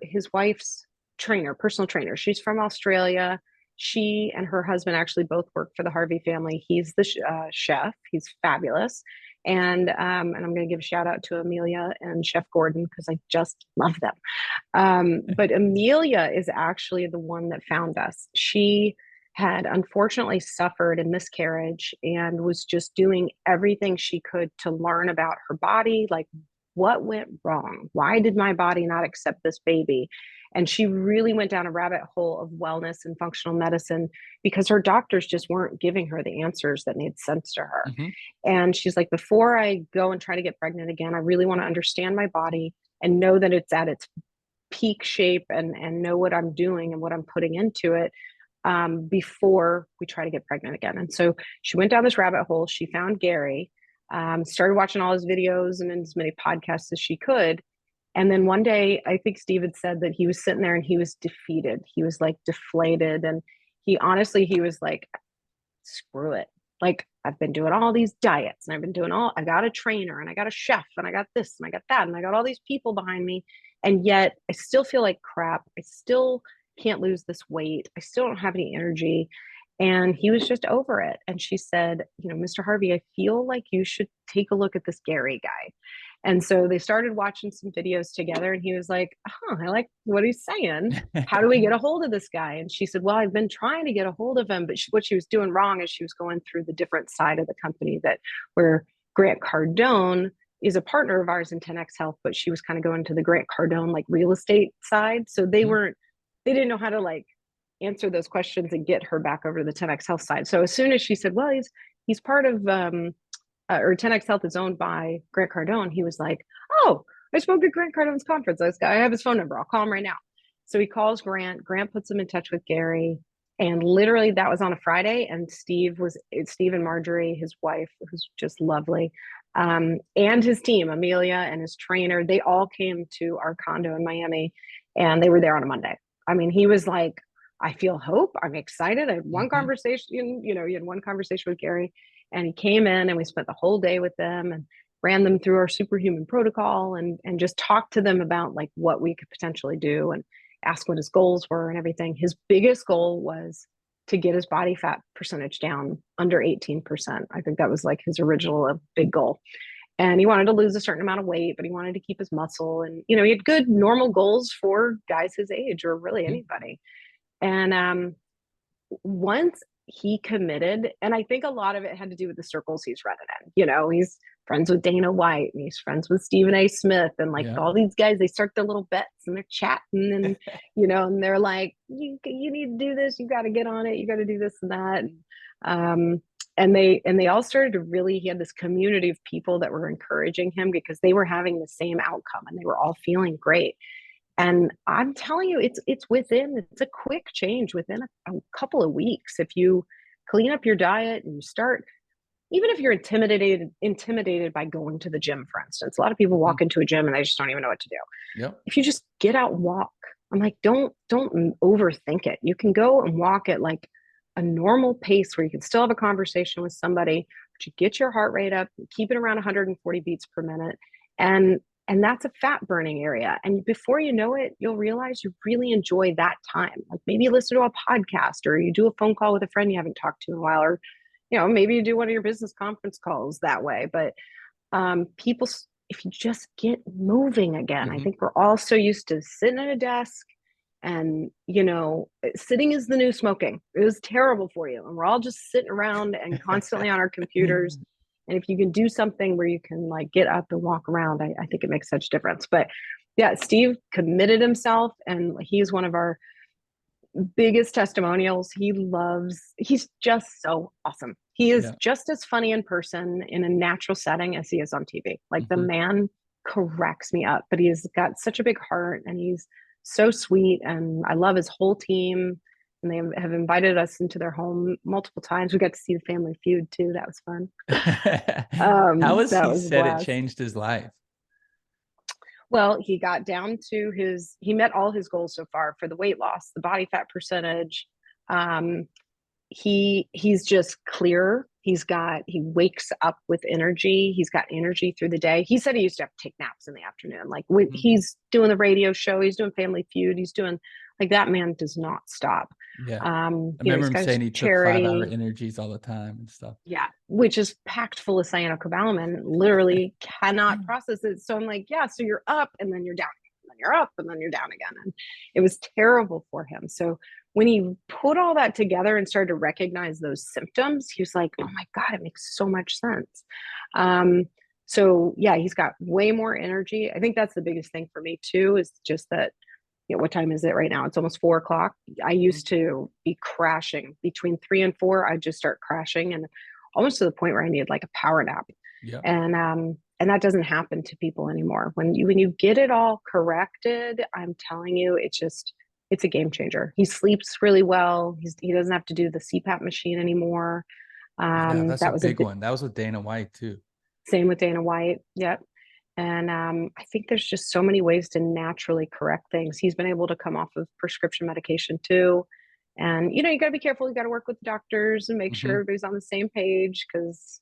his wife's personal trainer. She's from Australia. She and her husband actually both work for the Harvey family. He's the chef. He's fabulous. And I'm going to give a shout out to Amelia and Chef Gordon because I just love them. But Amelia is actually the one that found us. She had unfortunately suffered a miscarriage and was just doing everything she could to learn about her body, like, what went wrong? Why did my body not accept this baby? And she really went down a rabbit hole of wellness and functional medicine because her doctors just weren't giving her the answers that made sense to her. Mm-hmm. And she's like, before I go and try to get pregnant again, I really want to understand my body and know that it's at its peak shape and know what I'm doing and what I'm putting into it, before we try to get pregnant again. And so she went down this rabbit hole. She found Gary. Started watching all his videos and as many podcasts as she could. And then one day, I think Steve had said that he was sitting there and he was defeated. He was like deflated. And he was like, screw it. Like, I've been doing all these diets and I got a trainer and I got a chef and I got this and I got that and I got all these people behind me. And yet I still feel like crap. I still can't lose this weight. I still don't have any energy. And he was just over it. And she said, Mr. Harvey, I feel like you should take a look at this Gary guy. And so they started watching some videos together and he was like, I like what he's saying. How do we get a hold of this guy? And she said, well, I've been trying to get a hold of him, but what she was doing wrong is she was going through the different side of the company where Grant Cardone is a partner of ours in 10X Health, but she was kind of going to the Grant Cardone like real estate side. So they didn't know how to like answer those questions and get her back over to the 10X Health side. So as soon as she said, well, he's part of or 10X Health is owned by Grant Cardone, he was like, oh, I spoke at Grant Cardone's conference. I have his phone number. I'll call him right now. So he calls Grant. Grant puts him in touch with Gary. And literally that was on a Friday. And Steve and Marjorie, his wife, who's just lovely, and his team, Amelia and his trainer, they all came to our condo in Miami and they were there on a Monday. I mean, he was like, I feel hope. I'm excited. I had one conversation, you had one conversation with Gary and he came in and we spent the whole day with them and ran them through our superhuman protocol and just talked to them about like what we could potentially do and ask what his goals were and everything. His biggest goal was to get his body fat percentage down under 18%. I think that was like his original big goal. And he wanted to lose a certain amount of weight, but he wanted to keep his muscle. And, he had good normal goals for guys his age or really anybody. And once he committed, and I think a lot of it had to do with the circles he's running in. He's friends with Dana White and he's friends with Stephen A. Smith and like all these guys, they start their little bets and they're chatting and, and they're like, you need to do this. You got to get on it. You got to do this and that. And they all started to really, he had this community of people that were encouraging him because they were having the same outcome and they were all feeling great. And I'm telling you, it's a quick change within a couple of weeks. If you clean up your diet and you start, even if you're intimidated by going to the gym, for instance, a lot of people walk into a gym and they just don't even know what to do. Yep. If you just get out and walk, I'm like, don't overthink it. You can go and walk at like a normal pace where you can still have a conversation with somebody, but you get your heart rate up, keep it around 140 beats per minute. And that's a fat burning area. And before you know it, you'll realize you really enjoy that time. Like maybe you listen to a podcast or you do a phone call with a friend you haven't talked to in a while, or, maybe you do one of your business conference calls that way. But people, if you just get moving again, I think we're all so used to sitting at a desk and, sitting is the new smoking. It was terrible for you. And we're all just sitting around and constantly on our computers. And if you can do something where you can like get up and walk around, I think it makes such a difference. But yeah, Steve committed himself and he's one of our biggest testimonials. He's just so awesome. He is just as funny in person in a natural setting as he is on TV. Like the man cracks me up, but he's got such a big heart and he's so sweet. And I love his whole team. And they have invited us into their home multiple times. We got to see the Family Feud too. That was fun. How was he said it blast. changed his life? Well, he got down to he met all his goals so far for the weight loss, the body fat percentage. He's just clear. He wakes up with energy. He's got energy through the day. He said he used to have to take naps in the afternoon. Like when he's doing the radio show, he's doing Family Feud, he's doing like that man does not stop. Yeah. I remember him saying he took 5-hour energies all the time and stuff. Yeah. Which is packed full of cyanocobalamin, literally cannot process it. So I'm like, yeah, so you're up and then you're down, and then you're up and then you're down again. And it was terrible for him. So when he put all that together and started to recognize those symptoms, he was like, oh my God, it makes so much sense. So yeah, he's got way more energy. I think that's the biggest thing for me too, is just that, what time is it right now? It's almost 4:00. I used to be crashing between 3 and 4. I'd just start crashing and almost to the point where I needed like a power nap. Yeah. And that doesn't happen to people anymore. When you get it all corrected, I'm telling you, it's a game changer. He sleeps really well. He doesn't have to do the CPAP machine anymore. That's a big one. That was with Dana White too. Same with Dana White. Yep. And I think there's just so many ways to naturally correct things. He's been able to come off of prescription medication too. And, you got to be careful. You got to work with doctors and make sure Hmm. everybody's on the same page because,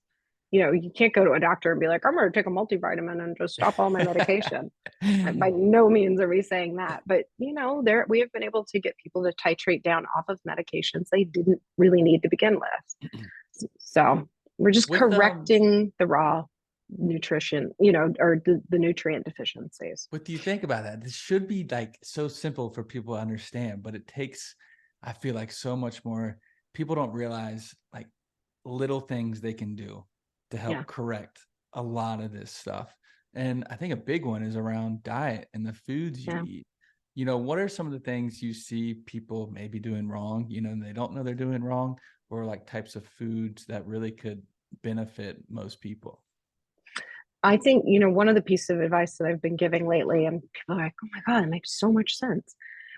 you can't go to a doctor and be like, I'm going to take a multivitamin and just stop all my medication. By no means are we saying that. But, there we have been able to get people to titrate down off of medications they didn't really need to begin with. So we're just with correcting the raw nutrition, or the nutrient deficiencies. what do you think about that? This should be like so simple for people to understand, but it takes, I feel like, so much more. People don't realize like little things they can do to Yeah. help correct a lot of this stuff. And I think a big one is around diet and the foods you Yeah. eat. What are some of the things you see people maybe doing wrong, and they don't know they're doing wrong, or like types of foods that really could benefit most people? I think, one of the pieces of advice that I've been giving lately, and people are like, oh my God, it makes so much sense.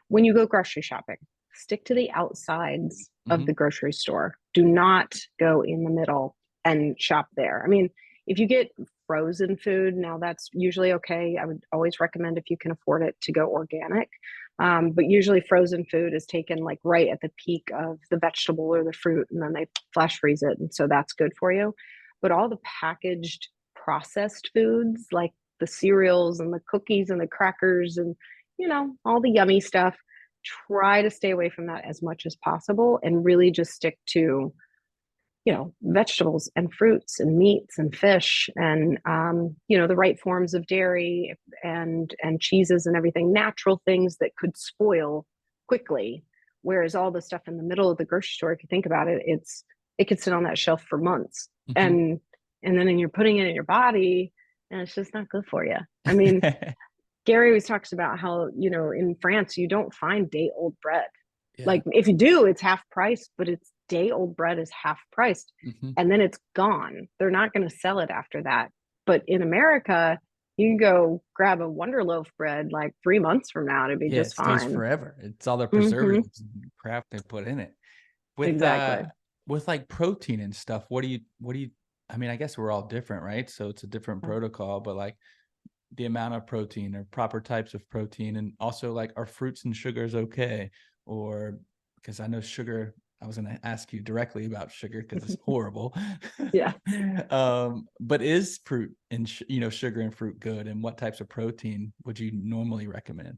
When you go grocery shopping, stick to the outsides of the Hmm. grocery store. Do not go in the middle and shop there. I mean, if you get frozen food, now that's usually okay. I would always recommend, if you can afford it, to go organic. But usually frozen food is taken like right at the peak of the vegetable or the fruit, and then they flash freeze it. And so that's good for you. But all the packaged processed foods, like the cereals and the cookies and the crackers and, all the yummy stuff, try to stay away from that as much as possible and really just stick to, vegetables and fruits and meats and fish and, the right forms of dairy and cheeses and everything, natural things that could spoil quickly. Whereas all the stuff in the middle of the grocery store, if you think about it, it could sit on that shelf for months. Hmm. And then you're putting it in your body and it's just not good for you. I mean, Gary always talks about how, in France, you don't find day old bread. Yeah. Like if you do, it's half price, but it's day old bread is half priced Hmm. and then it's gone. They're not going to sell it after that. But in America, you can go grab a Wonder Loaf bread like 3 months from now to be Yeah, just it stays fine. forever. It's all the Mm-hmm. preservatives and crap they put in it. With Exactly. with like protein and stuff, what do you I mean, I guess we're all different, right? So it's a different protocol, but like the amount of protein or proper types of protein, and also like, are fruits and sugars okay? Or because I know sugar, I was going to ask you directly about sugar because it's horrible. Yeah. But is fruit and sugar and fruit good, and what types of protein would you normally recommend?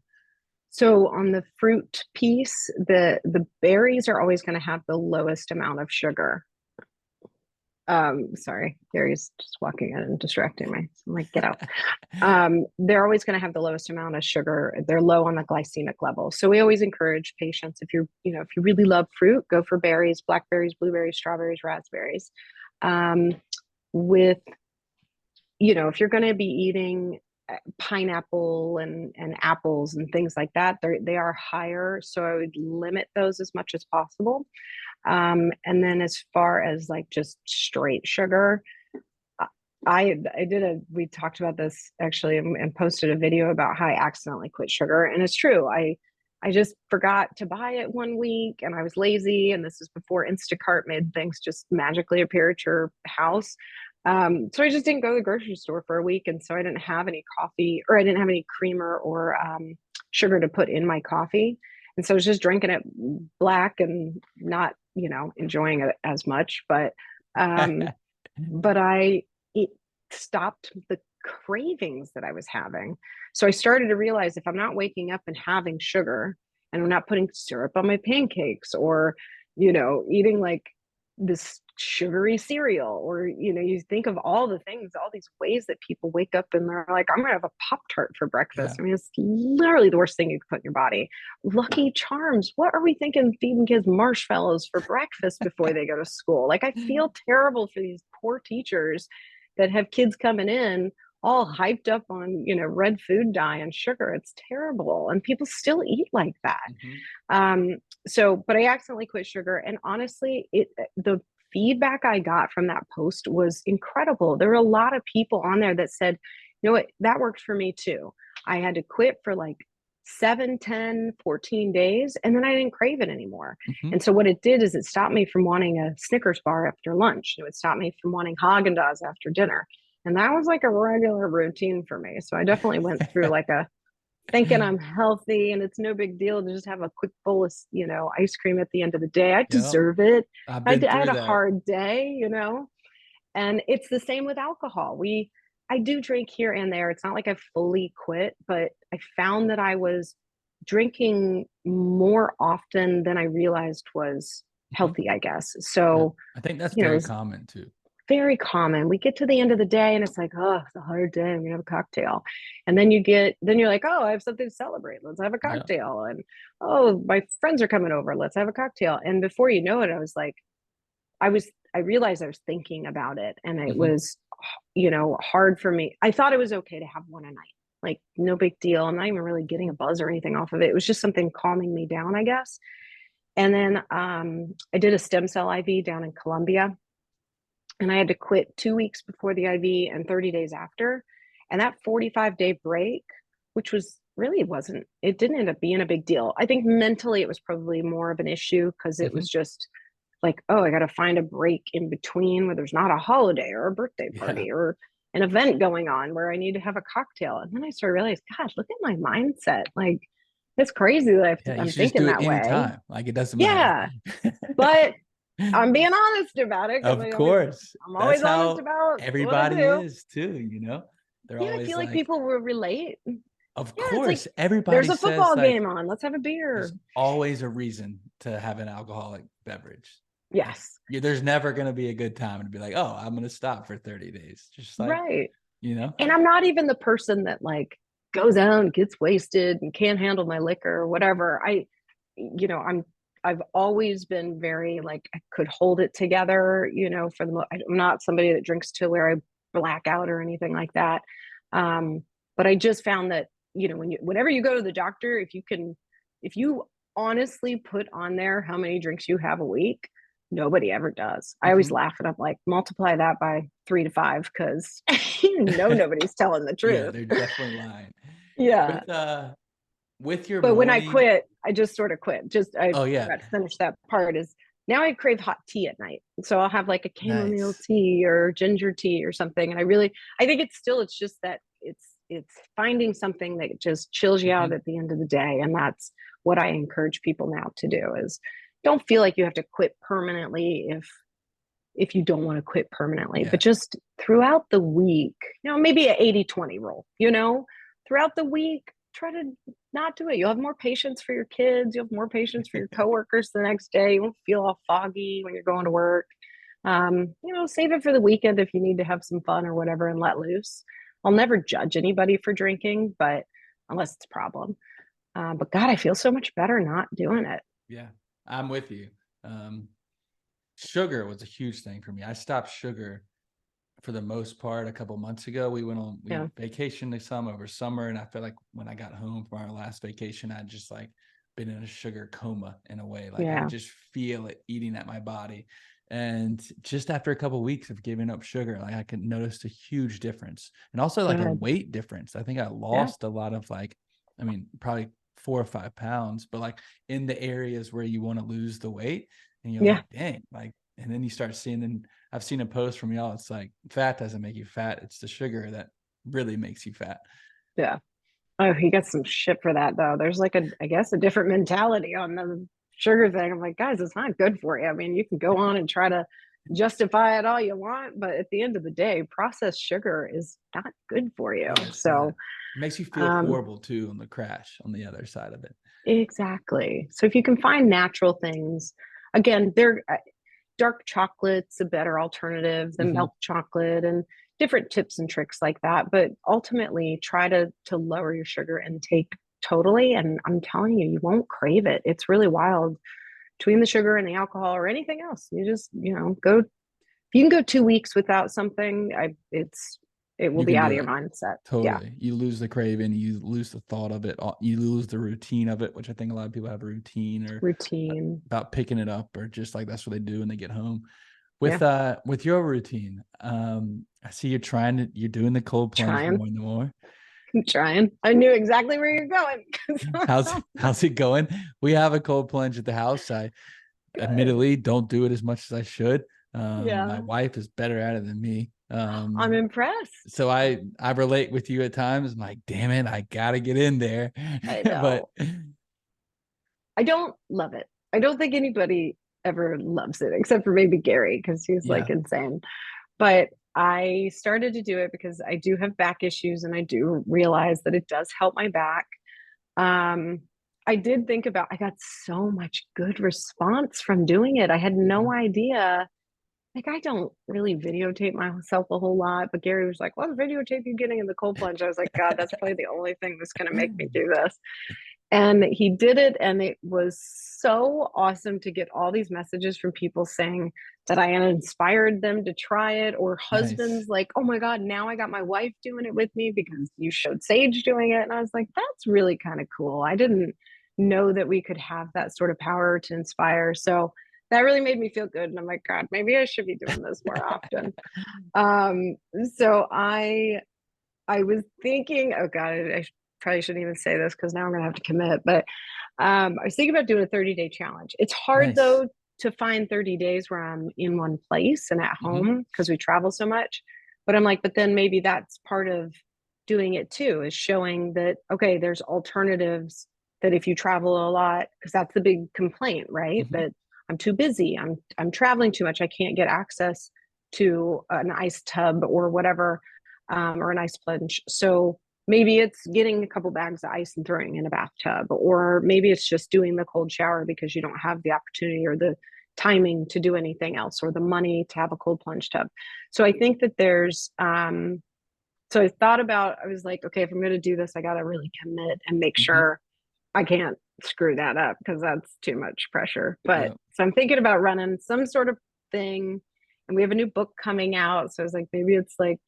So on the fruit piece, the berries are always going to have the lowest amount of sugar. Sorry, Gary's just walking in and distracting me. So I'm like, get out. They're always going to have the lowest amount of sugar. They're low on the glycemic level. So we always encourage patients, if you really love fruit, go for berries, blackberries, blueberries, strawberries, raspberries. Um, with, if you're going to be eating pineapple and apples and things like that, they are higher. So I would limit those as much as possible. And then as far as like just straight sugar, we talked about this actually and posted a video about how I accidentally quit sugar. And it's true. I just forgot to buy it one week and I was lazy. And this is before Instacart made things just magically appear at your house. So I just didn't go to the grocery store for a week. And so I didn't have any coffee, or I didn't have any creamer or sugar to put in my coffee. And so I was just drinking it black and not, enjoying it as much. But it stopped the cravings that I was having. So I started to realize, if I'm not waking up and having sugar, and I'm not putting syrup on my pancakes, or, eating like this sugary cereal, or, you think of all the things, all these ways that people wake up and they're like, I'm going to have a Pop Tart for breakfast. Yeah. I mean, it's literally the worst thing you could put in your body. Lucky Charms. What are we thinking, feeding kids marshmallows for breakfast before they go to school? Like, I feel terrible for these poor teachers that have kids coming in all hyped up on, red food dye and sugar. It's terrible. And people still eat like that. Hmm. But I accidentally quit sugar. And honestly, the feedback I got from that post was incredible. There were a lot of people on there that said, you know what, that worked for me too. I had to quit for like 7, 10, 14 days, and then I didn't crave it anymore. Hmm. And so what it did is it stopped me from wanting a Snickers bar after lunch. It would stop me from wanting Haagen-Dazs after dinner. And that was like a regular routine for me. So I definitely went through like a thinking I'm healthy and it's no big deal to just have a quick bowl of, ice cream at the end of the day. I Yep. deserve it. I've I, been did, I had through a that. hard day, and it's the same with alcohol. I do drink here and there. It's not like I fully quit, but I found that I was drinking more often than I realized was Mhm. healthy, I guess. Yeah. So, I think that's it very was common too. very common. We get to the end of the day and it's like, oh, it's a hard day. I'm gonna have a cocktail. And then you're like, oh, I have something to celebrate. Let's have a Yeah. cocktail. And oh, my friends are coming over. Let's have a cocktail. And before you know it, I realized I was thinking about it and it Hmm. was, hard for me. I thought it was okay to have one a night. Like no big deal. I'm not even really getting a buzz or anything off of it. It was just something calming me down, I guess. And then I did a stem cell IV down in Colombia and I had to quit 2 weeks before the IV and 30 days after. And that 45-day break, which was really wasn't, it didn't end up being a big deal. I think mentally it was probably more of an issue because it Hmm. was just like, oh, I got to find a break in between where there's not a holiday or a birthday Yeah. party or an event going on where I need to have a cocktail. And then I started realizing, God, look at my mindset. Like, it's crazy that Yeah. You I'm should just thinking do it that way. anytime. Like it doesn't matter. Yeah. But I'm being honest about it because Of course. I'm That's always honest how about what I everybody do. is too. They're Yeah, I always feel like like, people will relate. of Yeah, it's like course, there's everybody a says football like game on. Let's have a there's beer. always a reason to have an alcoholic beverage. Like Yes. there's never going to be a good time to be like, oh, I'm going to stop for 30 days. Just like, Right. you know? And I'm not even the person that like goes out and gets wasted and can't handle my liquor or whatever. I've always been very like I could hold it together, I'm not somebody that drinks to where I black out or anything like that. Um, but I just found that, whenever you go to the doctor, if you honestly put on there how many drinks you have a week, nobody ever does. I always Hmm. laugh and I'm like, multiply that by 3 to 5 because nobody's telling the Yeah, truth. they're definitely lying. Yeah. With your But when I morning. quit, I just sort of quit. Just I Oh yeah. forgot to finish that part is now I crave hot tea at night. So I'll have like a chamomile Nice. tea or ginger tea or something. And I think it's just that it's finding something that just chills you out Hmm. at the end of the day. And that's what I encourage people now to do is don't feel like you have to quit permanently if you don't want to quit permanently, Yeah. but just throughout the week, maybe an 80-20 rule, throughout the week, try to not do it. You'll have more patience for your kids. You'll have more patience for your coworkers the next day. You won't feel all foggy when you're going to work. Save it for the weekend if you need to have some fun or whatever and let loose. I'll never judge anybody for drinking, but unless it's a problem. But God, I feel so much better not doing it. Yeah. I'm with you. Um, Sugar was a huge thing for me. I stopped sugar for the most part a couple months ago. We Yeah. vacationed some over summer, and I felt like when I got home from our last vacation, I'd just like been in a sugar coma in a way. Like I could Yeah. just feel it eating at my body. And just after a couple of weeks of giving up sugar, like I could notice a huge difference, and also like a Good. weight difference. I think I Yeah. lost a lot of probably 4 or 5 pounds, but like in the areas where you want to lose the weight, and you're Yeah. like, dang, like, and then you start seeing, and I've seen a post from y'all. It's like fat doesn't make you fat. It's the sugar that really makes you fat. Yeah. Oh, he got some shit for that though. There's like I guess a different mentality on the sugar thing. I'm like, guys, it's not good for you. I mean, you can go on and try to justify it all you want, but at the end of the day, processed sugar is not good for you. No, it's not. So, It makes you feel um, horrible too on the crash on the other side of it. exactly. So if you can find natural things, again, they're dark chocolate's a better alternative than Hmm. milk chocolate and different tips and tricks like that. But ultimately try to lower your sugar intake totally. And I'm telling you, you won't crave it. It's really wild between the sugar and the alcohol or anything else. You just, go if you can go 2 weeks without something, it will You be can out of do your it. mindset. Yeah. Totally. You lose the craving, you lose the thought of it, you lose the routine of it, which I think a lot of people have a routine or Routine. about picking it up or just like that's what they do when they get home. Yeah. With your routine, I see you're doing the cold plunge Trying. more and more. I'm trying. I knew exactly where you're going. How's it going? We have a cold plunge at the house. I Good. admittedly don't do it as much as I should. My Yeah. wife is better at it than me. I'm impressed. So I relate with you at times. I'm like, damn it, I gotta get in there. I But know. I don't love it. I don't think anybody ever loves it except for maybe Gary because he's like yeah, insane. But I started to do it because I do have back issues and I do realize that it does help my back. Um, I did think about, I got so much good response from doing it. I had yeah. no idea. Like, I don't really videotape myself a whole lot, but Gary was like, well, videotape you getting in the cold plunge. I was like, God, that's probably the only thing that's going to make me do this. And he did it, and it was so awesome to get all these messages from people saying that I had inspired them to try it, or Nice. husbands like, oh my God, now I got my wife doing it with me because you showed Sage doing it. And I was like, that's really kind of cool. I didn't know that we could have that sort of power to inspire. So that really made me feel good. And I'm like, God, maybe I should be doing this more often. Um, so I was thinking, oh God, I probably shouldn't even say this because now I'm going to have to commit. But I was thinking about doing a 30-day challenge. It's hard Nice. though to find 30 days where I'm in one place and at Hmm. home because we travel so much. But I'm like, but then maybe that's part of doing it too, is showing that, okay, there's alternatives that if you travel a lot, because that's the big complaint, right? Hmm. That I'm too busy, I'm traveling too much, I can't get access to an ice tub or whatever, or an ice plunge. So maybe it's getting a couple bags of ice and throwing in a bathtub, or maybe it's just doing the cold shower because you don't have the opportunity or the timing to do anything else or the money to have a cold plunge tub. So I think that there's, so I thought about, I was like, okay, if I'm going to do this, I got to really commit and make Hmm. sure I can't screw that up because that's too much pressure. But Yeah. so I'm thinking about running some sort of thing. And we have a new book coming out. So I was like, maybe it's like,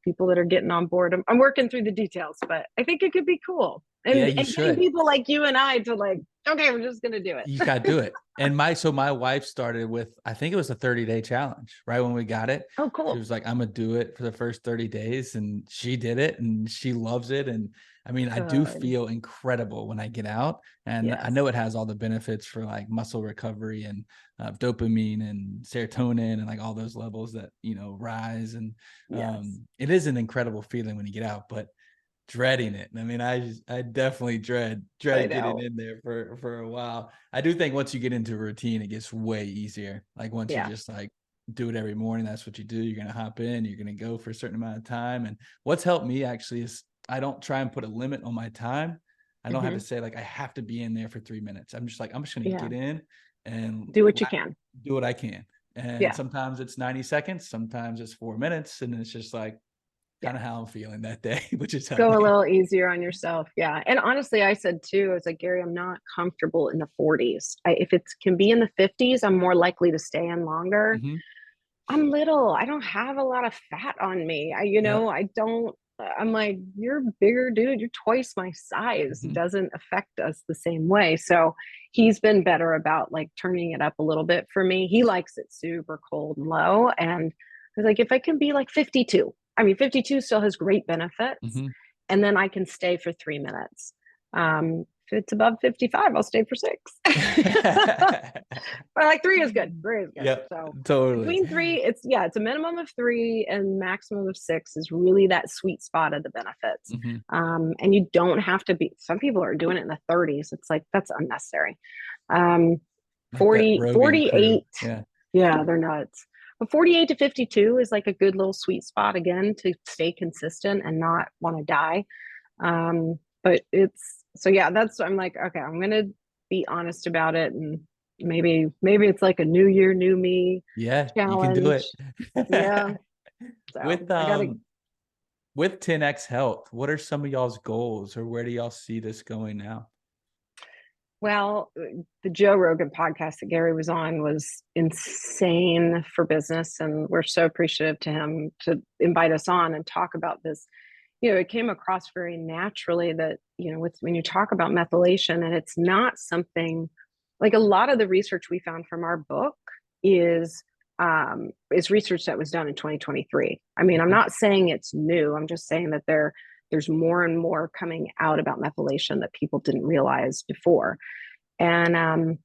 people that are getting on board. I'm working through the details, but I think it could be cool. Yeah, And you getting should. people like you and I to like, okay, we're just gonna do You it. gotta do it. And my wife started with, I think it was a 30-day challenge, right? When we got it. Oh, She cool. was like, I'm gonna do it for the first 30 days. And she did it and she loves it. And I mean, I do Good. feel incredible when I get out. And I Yes. know it has all the benefits for like muscle recovery and dopamine and serotonin and like all those levels that, rise. And Yes. it is an incredible feeling when you get out, but dreading it. I mean, I definitely I dread getting know. in there for a while. I do think once you get into a routine, it gets way easier. Like once you Yeah. just like do it every morning, that's what you do. You're gonna hop in, you're gonna go for a certain amount of time. And what's helped me actually is I don't try and put a limit on my time. I don't have to Hmm. say like I have to be in there for 3 minutes. I'm just like, I'm just gonna Yeah. get in and Do what you can. do what I can. And Yeah. sometimes it's 90 seconds, sometimes it's 4 minutes, and it's just like Yeah. kind of how I'm feeling that day, which is Go a healthy. little easier on yourself. Yeah. And honestly, I said too, I was like, Gary, I'm not comfortable in the 40s. If it can be in the 50s, I'm more likely to stay in longer. Mhm. I'm little. I don't have a lot of fat on me. Yep. I don't, I'm like, you're a bigger dude. You're twice my size. It Mhm. doesn't affect us the same way. So he's been better about like turning it up a little bit for me. He likes it super cold and low. And I was like, if I can be like 52, I mean, 52 still has great benefits. Mhm. And then I can stay for 3 minutes. If it's above 55, I'll stay for six. But like three is good. Three is good. Yep, So totally. between three, it's a minimum of three and maximum of six is really that sweet spot of the benefits. Mhm. And you don't have to be, some people are doing it in the 30s. It's like, that's unnecessary. Um, Like that 40, Rogan crew. 48. Yeah. Yeah, they're nuts. But 48 to 52 is like a good little sweet spot again to stay consistent and not want to die. But it's so yeah, that's I'm like, okay, I'm gonna be honest about it and maybe it's like a new year, new me Yeah, you can do it. challenge. Yeah. So With I gotta with 10x Health, what are some of y'all's goals or where do y'all see this going now? well, the Joe Rogan podcast that Gary was on was insane for business, and we're so appreciative to him to invite us on and talk about this. It came across very naturally that, when you talk about methylation, and it's not something like a lot of the research we found from our book is is research that was done in 2023. I mean, I'm Mhm. not saying it's new. I'm just saying that there's more and more coming out about methylation that people didn't realize before. And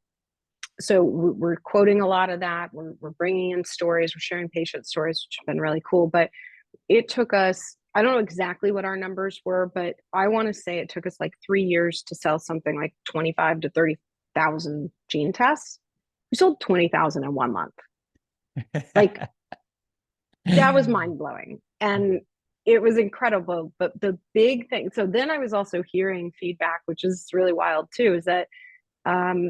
so we're quoting a lot of that. We're bringing in stories, we're sharing patient stories, which have been really cool. But it took us, I don't know exactly what our numbers were, but I want to say it took us like 3 years to sell something like 25 to 30,000 gene tests. We sold 20,000 in 1 month. Like, that was mind blowing. And it was incredible. But the big thing, so then I was also hearing feedback, which is really wild too, is that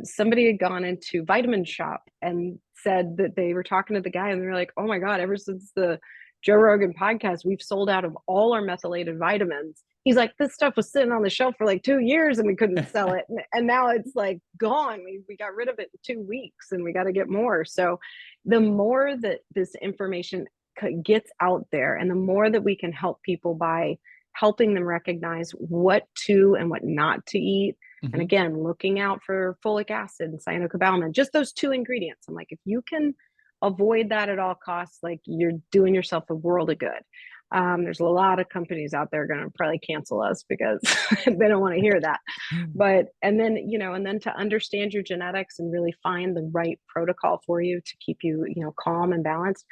somebody had gone into Vitamin Shop and said that they were talking to the guy and they're like, oh my God, ever since the Joe Rogan podcast, we've sold out of all our methylated vitamins. He's like, this stuff was sitting on the shelf for like 2 years and we couldn't sell it. And now it's like gone. We got rid of it in 2 weeks and we got to get more. So the more that this information gets out there and the more that we can help people by helping them recognize what to and what not to eat. Mm-hmm. And again, looking out for folic acid and cyanocobalamin, just those two ingredients. I'm like, if you can avoid that at all costs, like you're doing yourself a world of good. There's a lot of companies out there going to probably cancel us because they don't want to hear that. But, and then, and then to understand your genetics and really find the right protocol for you to keep you, calm and balanced.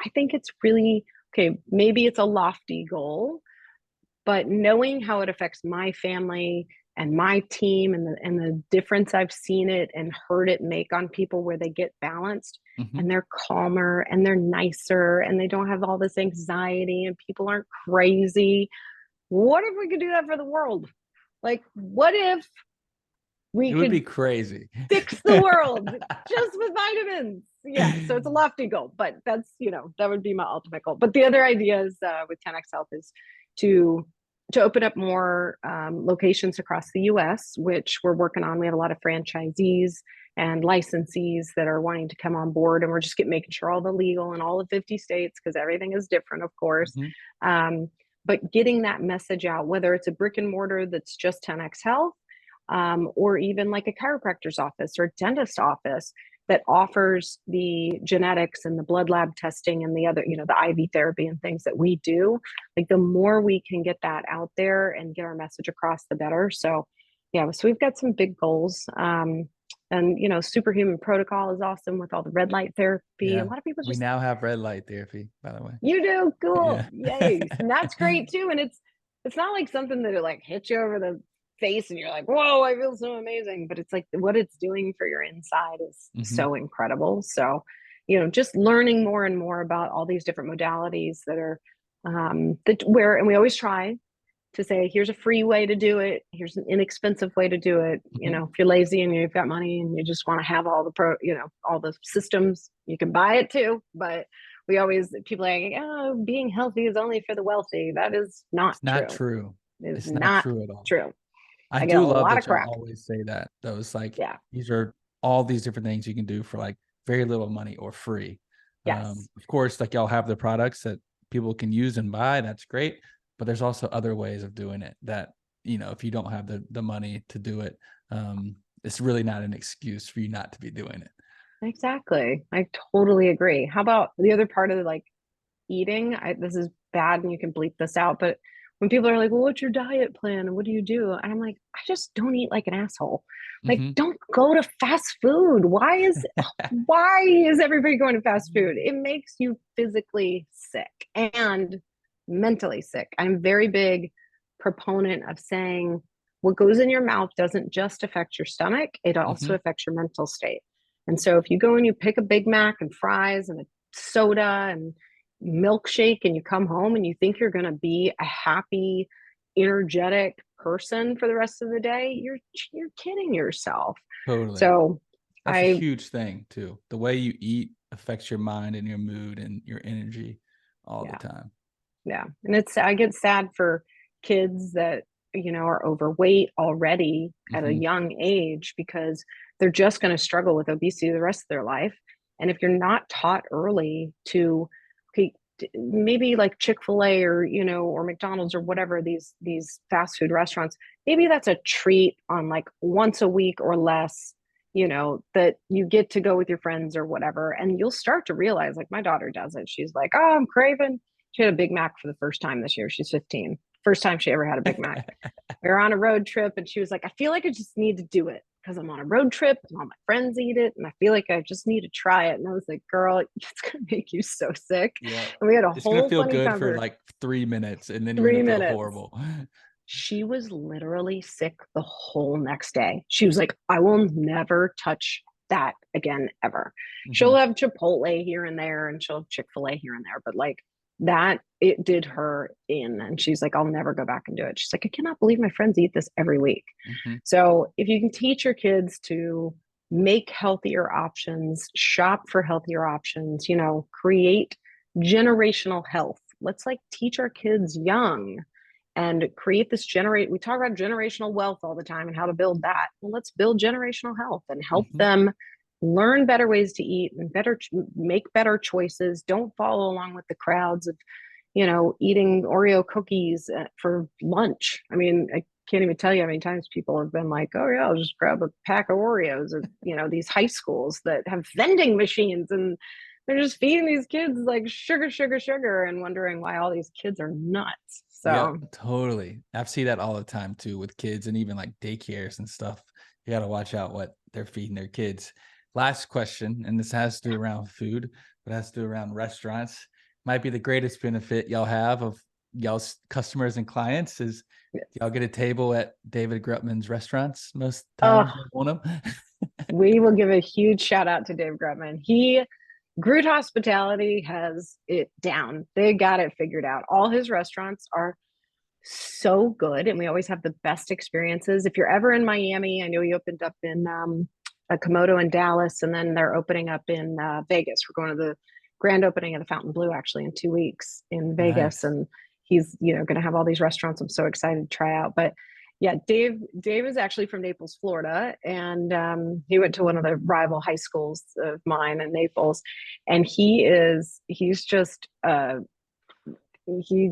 I think it's really, okay, maybe it's a lofty goal, but knowing how it affects my family and my team and the difference I've seen it and heard it make on people where they get balanced and they're calmer and they're nicer and they don't have all this anxiety and people aren't crazy. What if we could do that for the world? Like, what if we It could would be crazy. fix the world just with vitamins? Yeah. So it's a lofty goal, but that's, that would be my ultimate goal. But the other ideas with 10X Health is to open up more locations across the US, which we're working on. We have a lot of franchisees and licensees that are wanting to come on board. And we're just making sure all the legal in all the 50 states, because everything is different, of course. But getting that message out, whether it's a brick and mortar that's just 10X Health, or even like a chiropractor's office or a dentist office that offers the genetics and the blood lab testing and the other, the IV therapy and things that we do. Like, the more we can get that out there and get our message across, the better. So yeah, so we've got some big goals. And superhuman protocol is awesome with all the red light therapy. Yeah. A lot of people We just, now have red light therapy, by the way. you do, cool. Yeah. Yay. And that's great too. And it's not like something that like hits you over the face and you're like, whoa, I feel so amazing. But it's like what it's doing for your inside is so incredible. So, just learning more and more about all these different modalities that are and we always try to say, here's a free way to do it. Here's an inexpensive way to do it. If you're lazy and you've got money and you just want to have all the all the systems, you can buy it too. But people are like, oh, being healthy is only for the wealthy. That is not It's not true. It's It's not true at all. true. I get a do love lot that of y'all crap. always say that. Those like, Yeah. these are all these different things you can do for like very little money or free. Yes. Of course, like y'all have the products that people can use and buy. That's great. But there's also other ways of doing it that, if you don't have the money to do it, it's really not an excuse for you not to be doing it. Exactly. I totally agree. How about the other part of like eating? This is bad and you can bleep this out, but when people are like, well, what's your diet plan and what do you do? And I'm like, I just don't eat like an asshole. Like, don't go to fast food. Why is everybody going to fast food? It makes you physically sick and mentally sick. I'm very big proponent of saying what goes in your mouth doesn't just affect your stomach, it also affects your mental state. And so if you go and you pick a Big Mac and fries and a soda and milkshake and you come home and you think you're going to be a happy, energetic person for the rest of the day, you're kidding yourself. Totally. So that's a huge thing too. The way you eat affects your mind and your mood and your energy all the time. Yeah. And I get sad for kids that, are overweight already at a young age because they're just going to struggle with obesity the rest of their life. And if you're not taught early to, okay, maybe like Chick-fil-A or, or McDonald's or whatever, these fast food restaurants, maybe that's a treat on like once a week or less, that you get to go with your friends or whatever. And you'll start to realize, like my daughter does it. She's like, oh, I'm craving. She had a Big Mac for the first time this year. She's 15. First time she ever had a Big Mac. We were on a road trip and she was like, I feel like I just need to do it. because I'm on a road trip and all my friends eat it. And I feel like I just need to try it. And I was like, girl, it's going to make you so sick. Yeah. And we had a It's gonna whole feel funny good for conversation, like 3 minutes and then you're gonna 3 feel minutes. horrible. She was literally sick the whole next day. She was like, I will never touch that again ever. She'll Mhm. have Chipotle here and there and she'll have Chick-fil-A here and there, but like that, it did her in. And she's like, I'll never go back and do it. She's like, I cannot believe my friends eat this every week. Mhm. So if you can teach your kids to make healthier options, shop for healthier options, create generational health. Let's like teach our kids young and create this generate. We talk about generational wealth all the time and how to build that. Well, let's build generational health and help Mhm. them learn better ways to eat and make better choices. Don't follow along with the crowds of, eating Oreo cookies for lunch. I mean, I can't even tell you how many times people have been like, oh yeah, I'll just grab a pack of Oreos at, these high schools that have vending machines and they're just feeding these kids like sugar, sugar, sugar and wondering why all these kids are nuts. Yeah, So totally. I see that all the time too with kids and even like daycares and stuff. You got to watch out what they're feeding their kids. Last question, and this has to do around food, but has to do around restaurants. Might be the greatest benefit y'all have of y'all's customers and clients is y'all get a table at David Grutman's restaurants most times oh, you want them. we will give a huge shout out to Dave Grutman. Groot Hospitality has it down. They got it figured out. All his restaurants are so good, and we always have the best experiences. If you're ever in Miami, I know he opened up in a Komodo in Dallas, and then they're opening up in Vegas. We're going to the grand opening of the Fountain Blue actually in 2 weeks in Vegas, Nice. and he's going to have all these restaurants. I'm so excited to try out. But yeah, Dave is actually from Naples, Florida, and he went to one of the rival high schools of mine in Naples, and he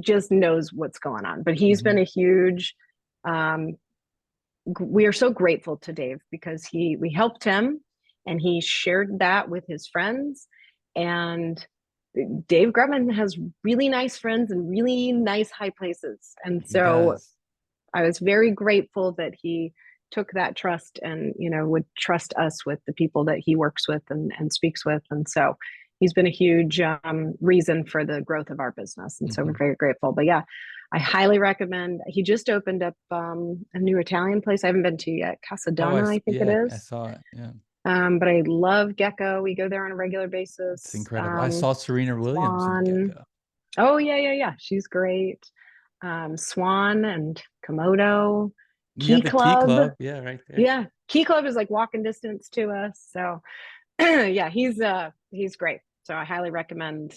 just knows what's going on. But he's been Mhm. a huge. Um, we are so grateful to Dave because we helped him, and he shared that with his friends, and Dave Grumman has really nice friends and really nice high places, and He so does. I was very grateful that he took that trust and would trust us with the people that he works with and speaks with, and so he's been a huge reason for the growth of our business, and so we're Mhm. very grateful. But yeah, I highly recommend. He just opened up a new Italian place I haven't been to yet, Oh, Casadonna, I think it yeah, I is. saw it. Yeah. But I love Gecko. We go there on a regular It's basis. incredible. I saw Serena Williams in Swan. Gecko. Oh yeah, yeah, yeah. She's great. Swan and Komodo, You Key have the Key Club. Club. Yeah, right there. Yeah, Key Club is like walking distance to us. So yeah, he's great. So I highly recommend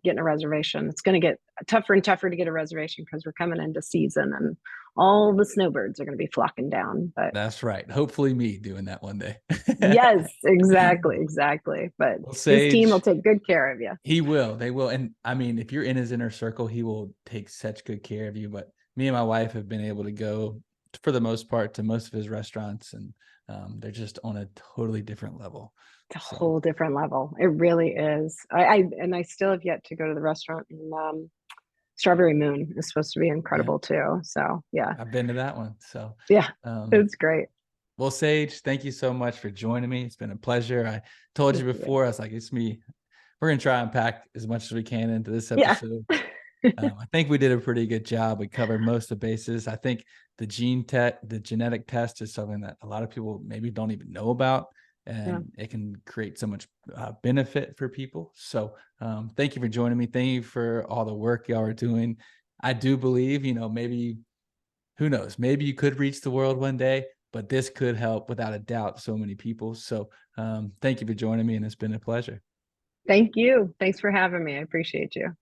getting a reservation. It's going to get tougher and tougher to get a reservation because we're coming into season and all the snowbirds are going to be flocking down. But That's right. Hopefully me doing that one day. yes, exactly, exactly. But Well, his team will Sage, take good care of you. he will. They will. And I mean, if you're in his inner circle, he will take such good care of you. But me and my wife have been able to go, for the most part, to most of his restaurants, and they're just on a totally different level. It's a So whole different level. It really is. I still have yet to go to the restaurant in Strawberry Moon. Is supposed to be yeah, incredible too. So yeah, I've been to that one. So yeah, um, it's great. well, Sage, thank you so much for joining me. It's been a pleasure. I told you Thank you. before, I was like, it's me. We're gonna try and pack as much as we can into this Yeah. episode. I think we did a pretty good job. We covered most of the bases. I think the genetic test is something that a lot of people maybe don't even know about, Yeah. and it can create so much benefit for people. So, thank you for joining me. Thank you for all the work y'all are doing. I do believe, maybe who knows, maybe you could reach the world one day, but this could help without a doubt so many people. So, thank you for joining me, and it's been a pleasure. Thank you. Thanks for having me. I appreciate you.